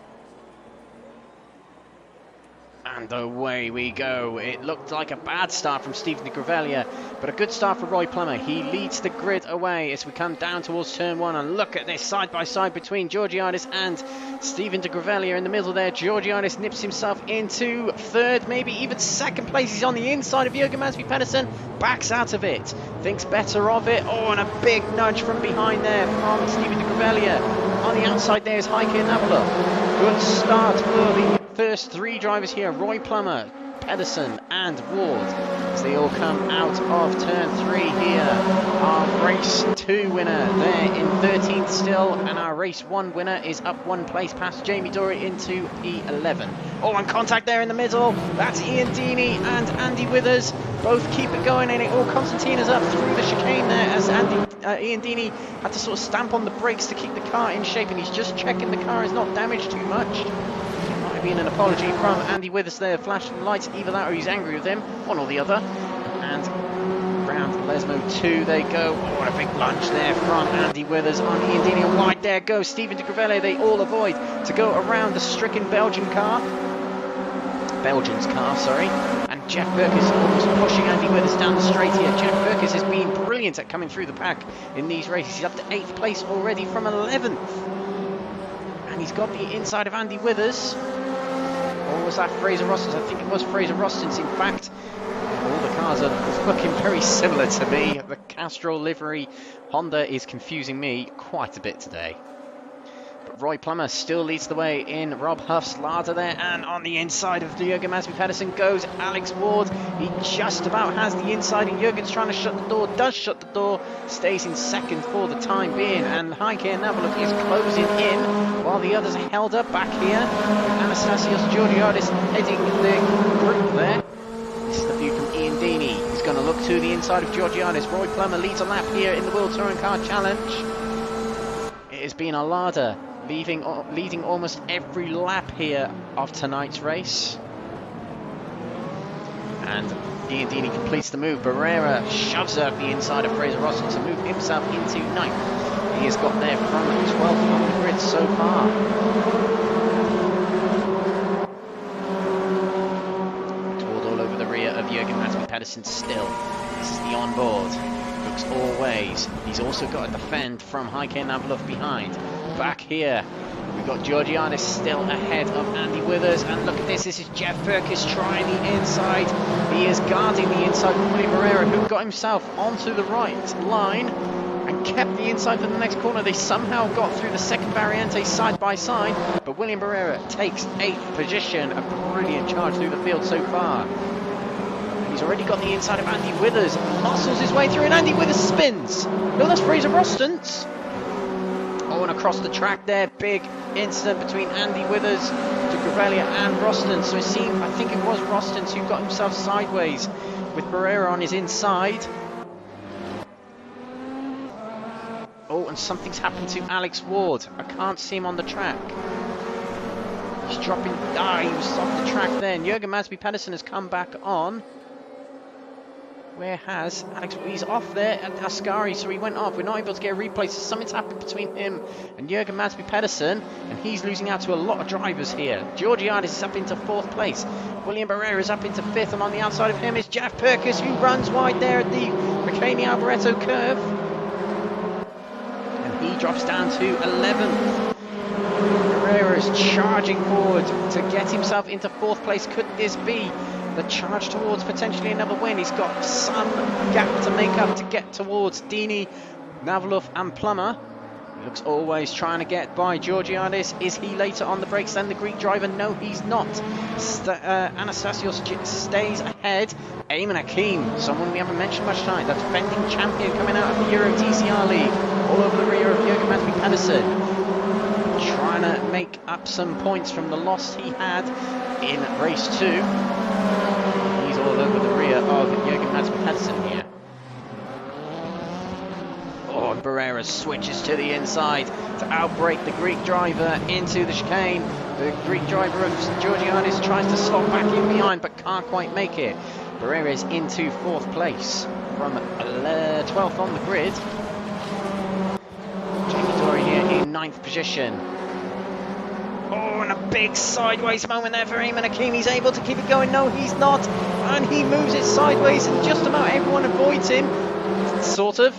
And away we go. It looked like a bad start from Stephen de Grevelier, but a good start for Roy Plummer. He leads the grid away as we come down towards turn one. And look at this side by side between Georgiadis and Stephen de Grevelier in the middle there. Georgiadis nips himself into third, maybe even second place. He's on the inside of Jürgen Mansby-Pedersen, backs out of it, thinks better of it. Oh, and a big nudge from behind there from Stephen de Grevelier. On the outside there is Heike Nabla. Good start for the first three drivers here, Roy Plummer, Pedersen and Ward, as they all come out of turn three here. Our race 2 winner there in 13th still, and our race 1 winner is up 1 place past Jamie Dory into P11. Oh, and contact there in the middle, that's Ian Deeney and Andy Withers, both keep it going, and Constantina's up through the chicane there as Ian Deeney had to sort of stamp on the brakes to keep the car in shape, and he's just checking the car is not damaged too much. Been an apology from Andy Withers there, flashing lights, either that or he's angry with him, one or the other. And round Lesmo 2 they go. Oh, what a big lunge there from Andy Withers on Ian Deeney, and wide there goes Stephen de Grevelier. They all avoid to go around the stricken Belgian's car, sorry. And Jeff Burkes almost pushing Andy Withers down the straight here. Jeff Burkes has been brilliant at coming through the pack in these races. He's up to 8th place already from 11th. And he's got the inside of Andy Withers. Or was that Fraser Rostons? I think it was Fraser Rostons. In fact, all the cars are looking very similar to me. The Castrol livery Honda is confusing me quite a bit today. But Roy Plummer still leads the way in Rob Huff's Lada there, and on the inside of Jürgen Mansby-Pedersen goes Alex Ward. He just about has the inside, and Jürgen's trying to shut the door, does shut the door, stays in second for the time being, and Heike Nabalook is closing in while the others are held up back here. Anastasios Georgiadis heading the group there. This is the view from Ian Deeney. He's going to look to the inside of Georgiadis. Roy Plummer leads a lap here in the World Touring Car Challenge. It has been a Lada leading almost every lap here of tonight's race. And Ian Deeney completes the move. Barrera shoves up the inside of Fraser Rosson to move himself into 9th. He has got there from 12th on the grid so far. Toward all over the rear of Jürgen Mansby-Pedersen still. This is the onboard. Looks all ways. He's also got a defend from Heike Nabaloff behind. Back here, we've got Georgiadis still ahead of Andy Withers, and look at this, this is Jeff Burkes trying the inside. He is guarding the inside from William Barrera, who got himself onto the right line and kept the inside for the next corner. They somehow got through the second variante side by side, but William Barrera takes 8th position. A brilliant charge through the field so far. He's already got the inside of Andy Withers, muscles his way through, and Andy Withers spins. No, that's Fraser Rostons. Oh, and across the track there, big incident between Andy Withers, de Grevelier and Rostons. So it seemed, I think it was Rostons who got himself sideways with Barrera on his inside. Oh, and something's happened to Alex Ward. I can't see him on the track. He's dropping, he was off the track then. Jürgen Mansby-Pedersen has come back on. Where has Alex? He's off there at Ascari, so he went off. We're not able to get a replay, so something's happened between him and Jürgen Mansby-Pedersen, and he's losing out to a lot of drivers here. Georgiadis is up into 4th place. William Barrera is up into 5th, and on the outside of him is Jeff Burkes, who runs wide there at the McCaney Alboreto curve. And he drops down to 11th. Barrera is charging forward to get himself into 4th place. Could this be the charge towards potentially another win? He's got some gap to make up to get towards Deeney, Navlov and Plummer. He looks always trying to get by Georgiadis. Is he later on the brakes than the Greek driver? No, he's not. Anastasios stays ahead. Ayman Aqeem, someone we haven't mentioned much tonight, the defending champion coming out of the Euro TCR League, all over the rear of Jürgen Matthew-Pedersen, trying to make up some points from the loss he had in race 2. He's all over the rear of Jürgen Matthew-Pedersen here. Oh, and Barrera switches to the inside to outbrake the Greek driver into the chicane. The Greek driver of Georgiadis tries to slot back in behind but can't quite make it. Barrera is into 4th place from 12th on the grid. Jamie Dory here in 9th position. Oh, and a big sideways moment there for Ayman Aqeem. He's able to keep it going. No, he's not. And he moves it sideways and just about everyone avoids him. Sort of.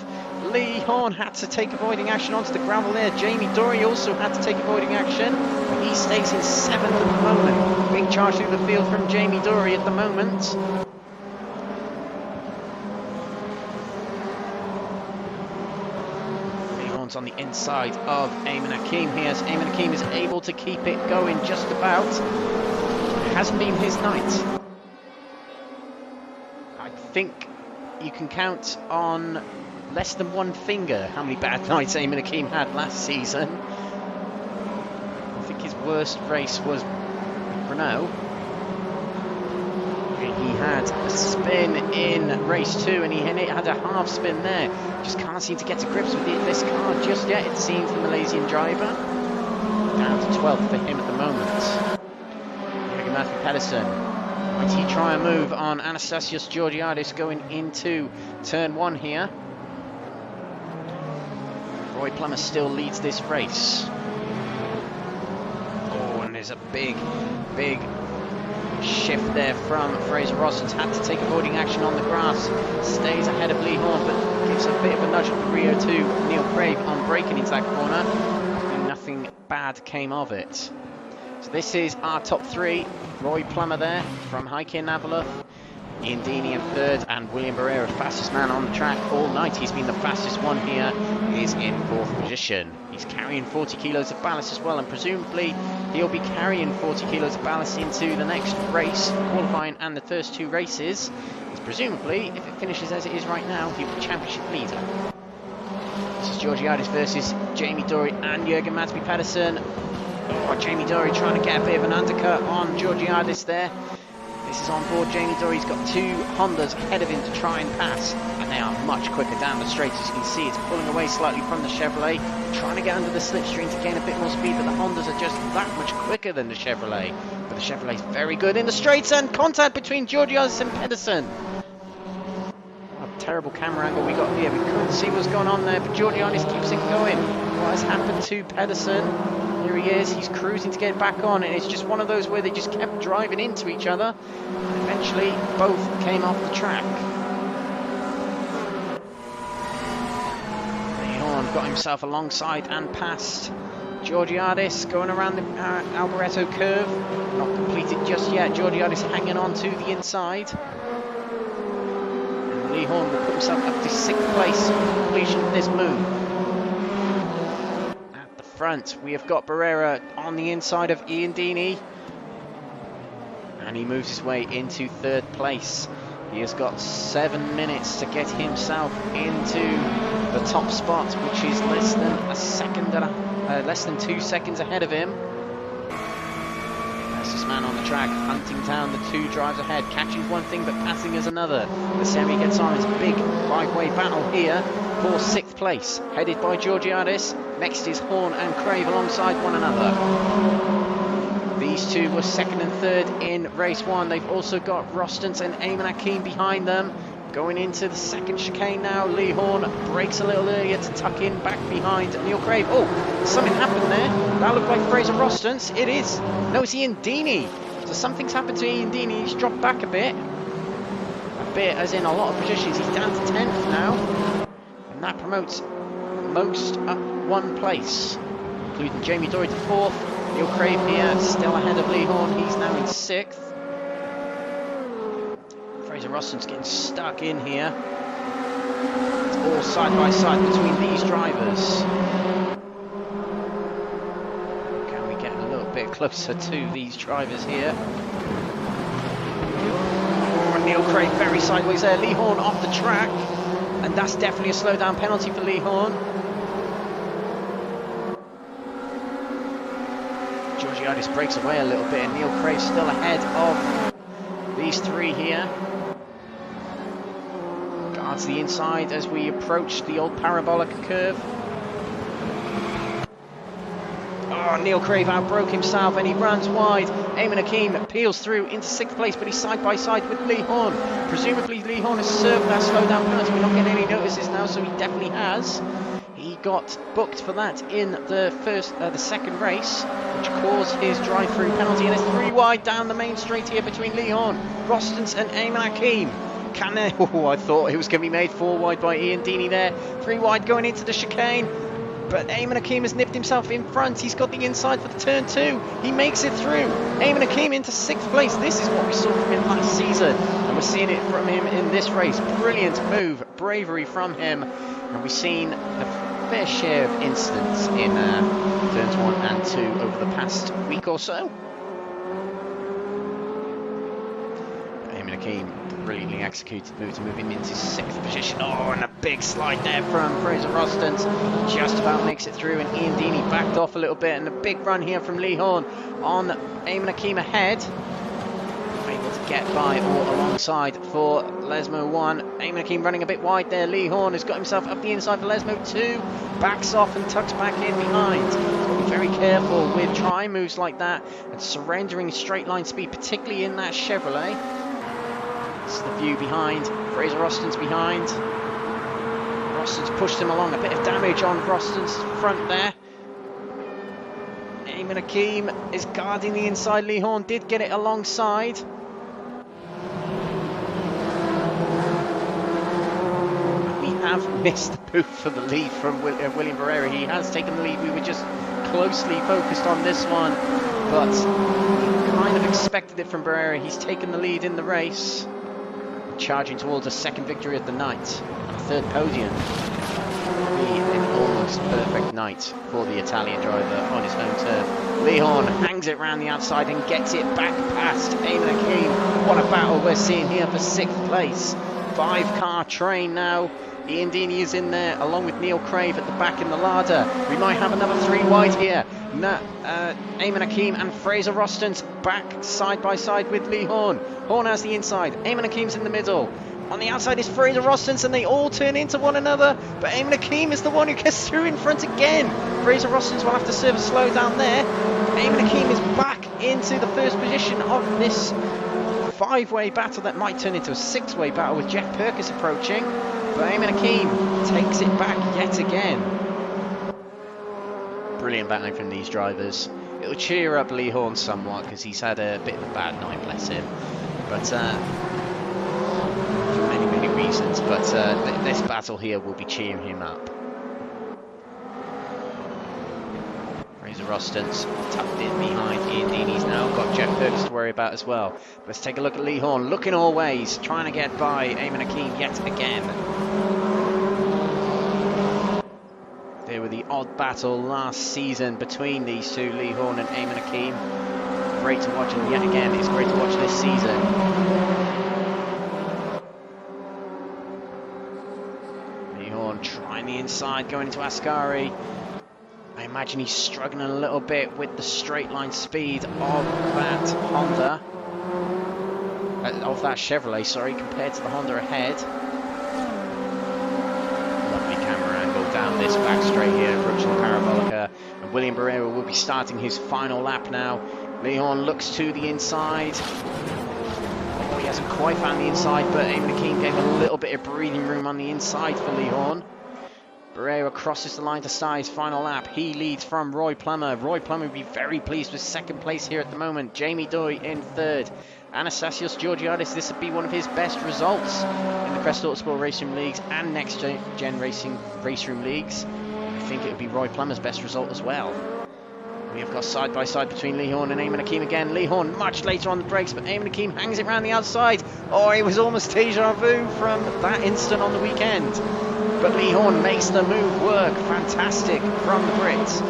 Lee Horn had to take avoiding action onto the gravel there. Jamie Dory also had to take avoiding action. He stays in 7th at the moment. Big charge through the field from Jamie Dory at the moment. Lee Horn's on the inside of Ayman Aqeem here. So Ayman Aqeem is able to keep it going just about. It hasn't been his night. I think you can count on less than one finger how many bad nights Ayman Aqeem had last season. I think his worst race was Renault. He had a spin in race 2 and he had a half spin there. Just can't seem to get to grips with this car just yet, it seems, the Malaysian driver. Down to 12th for him at the moment. Jürgen Matthew-Pedersen. Might he try a move on Anastasios Georgiadis going into turn 1 here? Roy Plummer still leads this race. Oh, and there's a big shift there from Fraser Rossens. Had to take avoiding action on the grass. Stays ahead of Lee Horn, but gives a bit of a nudge from Rio to Neil Craig on braking into that corner. And nothing bad came of it. So this is our top 3. Roy Plummer there from Heike Navalov. Ian Deeney in 3rd, and William Barrera, fastest man on the track all night. He's been the fastest one here, is in 4th position. He's carrying 40 kilos of ballast as well, and presumably he'll be carrying 40 kilos of ballast into the next race, qualifying and the first 2 races. Because presumably, if it finishes as it is right now, he'll be championship leader. This is Georgiadis versus Jamie Dory and Jürgen Matthew-Pedersen. Oh, Jamie Dory trying to get a bit of an undercut on Georgiadis there. This is on board Jamie Dory. He's got 2 Hondas ahead of him to try and pass, and they are much quicker down the straight. As you can see, it's pulling away slightly from the Chevrolet, trying to get under the slipstream to gain a bit more speed, but the Hondas are just that much quicker than the Chevrolet. But the Chevrolet's very good in the straights, and contact between Georgiadis and Pedersen. What a terrible camera angle we got here. We couldn't see what's going on there, but Georgiadis keeps it going. What has happened to Pedersen? Here he is, he's cruising to get back on, and it's just one of those where they just kept driving into each other. Eventually, both came off the track. Leon got himself alongside and past Georgiadis, going around the Alboreto curve. Not completed just yet. Georgiadis hanging on to the inside. And Lee Horn will put himself up to 6th place for completion of this move. Front, we have got Barrera on the inside of Ian Deeney, and he moves his way into 3rd place. He has got 7 minutes to get himself into the top spot, which is less than 2 seconds ahead of him. Fastest man on the track, hunting down the 2 drives ahead. Catching one thing but passing is another. The semi gets on. It's a big 5-way battle here for 6th place, headed by Georgiadis. Next is Horn and Crave alongside one another. These 2 were 2nd and 3rd in race 1. They've also got Rostens and Ayman Aqeem behind them. Going into the 2nd chicane now. Lee Horn breaks a little earlier to tuck in back behind Neil Crave. Oh, something happened there. That looked like Fraser Rostens. It is. No, it's Ian Deeney. So something's happened to Ian Deeney. He's dropped back a bit. A bit as in a lot of positions. He's down to 10th now. And that promotes most up 1 place, including Jamie Dory to 4th. Neil Crave here, still ahead of Lee Horn. He's now in 6th. Fraser Rostens getting stuck in here. It's all side by side between these drivers. bit closer to these drivers here. Oh, Neil Craig very sideways there. Lee Horn off the track, and that's definitely a slowdown penalty for Lee Horn. Georgiadis breaks away a little bit, and Neil Craig still ahead of these three here. Guards the inside as we approach the old parabolic curve. Oh, Neil Crave outbroke himself and he runs wide. Ayman Aqeem peels through into 6th place, but he's side by side with Lee Horn. Presumably Lee Horn has served that slowdown penalty. We're not getting any notices now, so he definitely has. He got booked for that in the second race, which caused his drive-through penalty, and it's 3 wide down the main straight here between Lee Horn, Rostons and Ayman Aqeem. Can they? Oh, I thought it was going to be made 4 wide by Ian Deeney there. 3 wide going into the chicane. But Ayman Aqeem has nipped himself in front. He's got the inside for the turn 2. He makes it through. Ayman Aqeem into 6th place. This is what we saw from him last season, and we're seeing it from him in this race. Brilliant move, bravery from him, and we've seen a fair share of incidents in turns 1 and 2 over the past week or so. Ayman Aqeem brilliantly executed move to move him into 6th position. Oh, and a big slide there from Fraser Rostons. Just about makes it through, and Ian Deeney backed off a little bit, and a big run here from Lee Horn on Ayman Aqeem ahead. Able to get by or alongside for Lesmo 1. Ayman Aqeem running a bit wide there. Lee Horn has got himself up the inside for Lesmo 2. Backs off and tucks back in behind. He's got to be very careful with try moves like that and surrendering straight line speed, particularly in that Chevrolet. This is the view behind. Fraser Rostons behind. Rostons pushed him along. A bit of damage on Rostons' front there. Ayman Aqeem is guarding the inside. Lee Horn did get it alongside. We have missed the boot for the lead from William Barrera. He has taken the lead. We were just closely focused on this one, but we kind of expected it from Barrera. He's taken the lead in the race, charging towards a 2nd victory of the night, and a 3rd podium. Be an almost perfect night for the Italian driver on his home turf. Lee Horn hangs it round the outside and gets it back past Ayman Aqeem. What a battle we're seeing here for 6th place. 5-car train now. Ian Deeney is in there along with Neil Crave at the back in the Lada. We might have another 3 wide here. Ayman Aqeem and Fraser Rostons back side by side with Lee Horn. Horn has the inside. Ayman Aqeem's in the middle. On the outside is Fraser Rostons, and they all turn into one another. But Ayman Aqeem is the one who gets through in front again. Fraser Rostons will have to serve a slow down there. Ayman Aqeem is back into the 1st position of this 5-way battle that might turn into a 6-way battle with Jeff Perkins approaching. But Ayman Aqeem takes it back yet again. Brilliant battling from these drivers. It'll cheer up Lee Horn somewhat because he's had a bit of a bad night, bless him. But for many reasons. But this battle here will be cheering him up. Fraser Rostons tucked in behind Ian Deeney's now. Got Jeff Perkins to worry about as well. Let's take a look at Lee Horn, looking all ways, trying to get by Ayman Aqeem yet again. There were the odd battle last season between these two, Lee Horn and Ayman Aqeem. Great to watch, and yet again it's great to watch this season. Lee Horn trying the inside, going into Ascari. I imagine he's struggling a little bit with the straight line speed of that Honda, of that Chevrolet, sorry, compared to the Honda ahead. Lovely camera angle down this back straight here, approaching the Parabolica, and William Barrera will be starting his final lap now. Lee Horn looks to the inside. Oh, he hasn't quite found the inside, but Ayman Aqeem gave a little bit of breathing room on the inside for Lee Horn. Barrera crosses the line to start his final lap. He leads from Roy Plummer. Roy Plummer will be very pleased with 2nd place here at the moment. Jamie Dory in 3rd. Anastasios Georgiadis, this would be one of his best results in the Crest Autosport RaceRoom Leagues and NXTGEN Racing RaceRoom Leagues. I think it would be Roy Plummer's best result as well. We have got side by side between Lee Horn and Ayman Aqeem again. Lee Horn much later on the brakes, but Ayman Aqeem hangs it round the outside. Oh, it was almost deja vu from that instant on the weekend. But Lee Horn makes the move work. Fantastic from the Brits.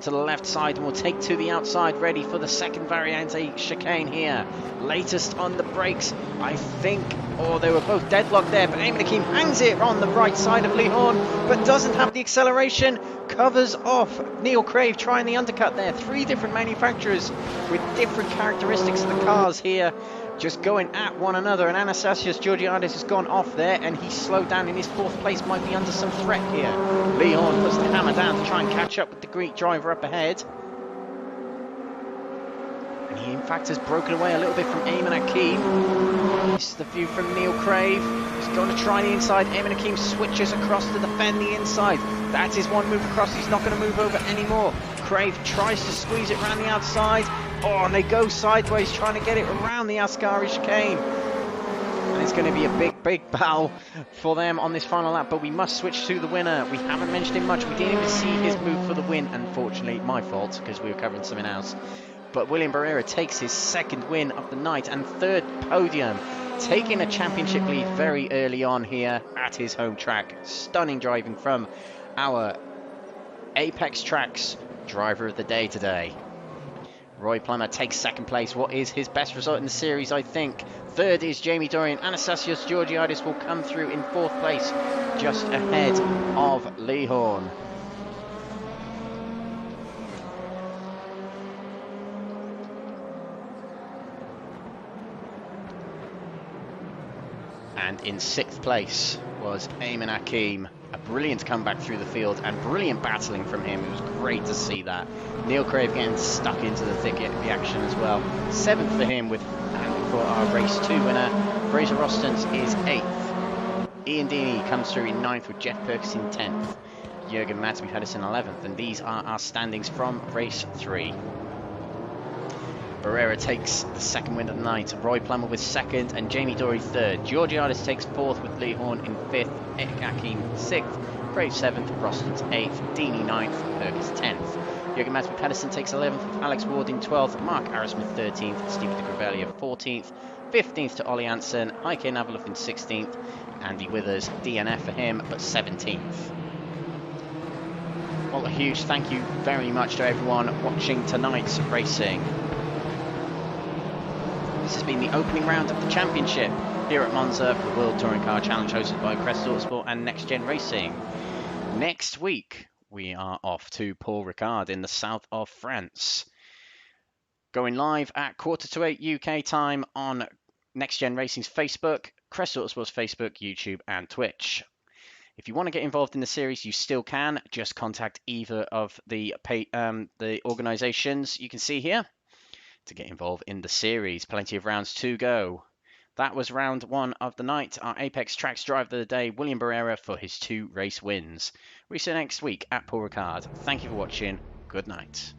onto the left side and will take to the outside, ready for the second variante chicane here. Latest on the brakes, I think. Oh, they were both deadlocked there, but Ayman Aqeem hangs it on the right side of Lee Horn, but doesn't have the acceleration. Covers off Neil Crave trying the undercut there. 3 different manufacturers with different characteristics of the cars here, just going at one another, and Anastasios Georgiadis has gone off there, and he's slowed down in his 4th place, might be under some threat here. Lee Horn puts the hammer down to try and catch up with the Greek driver up ahead. And he in fact has broken away a little bit from Ayman Aqeem. This is the view from Neil Crave. He's going to try the inside. Ayman Aqeem switches across to defend the inside. That is one move across. He's not going to move over anymore. Crave tries to squeeze it around the outside. Oh, and they go sideways trying to get it around the Ascari chicane. And it's going to be a big battle for them on this final lap, but we must switch to the winner. We haven't mentioned him much. We didn't even see his move for the win, unfortunately. My fault, because we were covering something else. But William Barrera takes his 2nd win of the night and 3rd podium, taking a championship lead very early on here at his home track. Stunning driving from our Apex Tracks driver of the day today. Roy Plummer takes 2nd place. What is his best result in the series, I think. 3rd is Jamie Dory, and Anastasios Georgiadis will come through in 4th place, just ahead of Lee Horn. And in 6th place was Ayman Aqeem. A brilliant comeback through the field and brilliant battling from him. It was great to see that. Neil Crave getting stuck into the thick of the action as well. 7th for him, and for our race 2 winner, Fraser Rostons is 8th. Ian Deeney comes through in 9th with Jeff Perkins in 10th. Jürgen Madsby Pedersen 11th, and these are our standings from race 3. Barrera takes the 2nd win of the night. Roy Plummer with 2nd and Jamie Dory 3rd. Georgiadis takes 4th with Lee Horn in 5th. Aqeem 6th. Crave 7th. Rostons 8th. Deeney 9th. Perkins 10th. Jürgen Madsby Pedersen takes 11th with Alex Ward in 12th. Mark Arrowsmith 13th. Stephen de Grevelia 14th. 15th to Ollie Hansen. Heike Navalov in 16th. Andy Withers, DNF for him, but 17th. Well, a huge thank you very much to everyone watching tonight's racing. This has been the opening round of the championship here at Monza for the World Touring Car Challenge, hosted by Crest Autosport and NXTGEN Racing. Next week, we are off to Paul Ricard in the south of France. Going live at 7:45 UK time on NXTGEN Racing's Facebook, Crest Autosport's Facebook, YouTube and Twitch. If you want to get involved in the series, you still can. Just contact either of the organisations you can see here to get involved in the series. Plenty of rounds to go. That was round 1 of the night. Our Apex Tracks driver of the day, William Barrera, for his 2 race wins. We see you next week at Paul Ricard. Thank you for watching. Good night.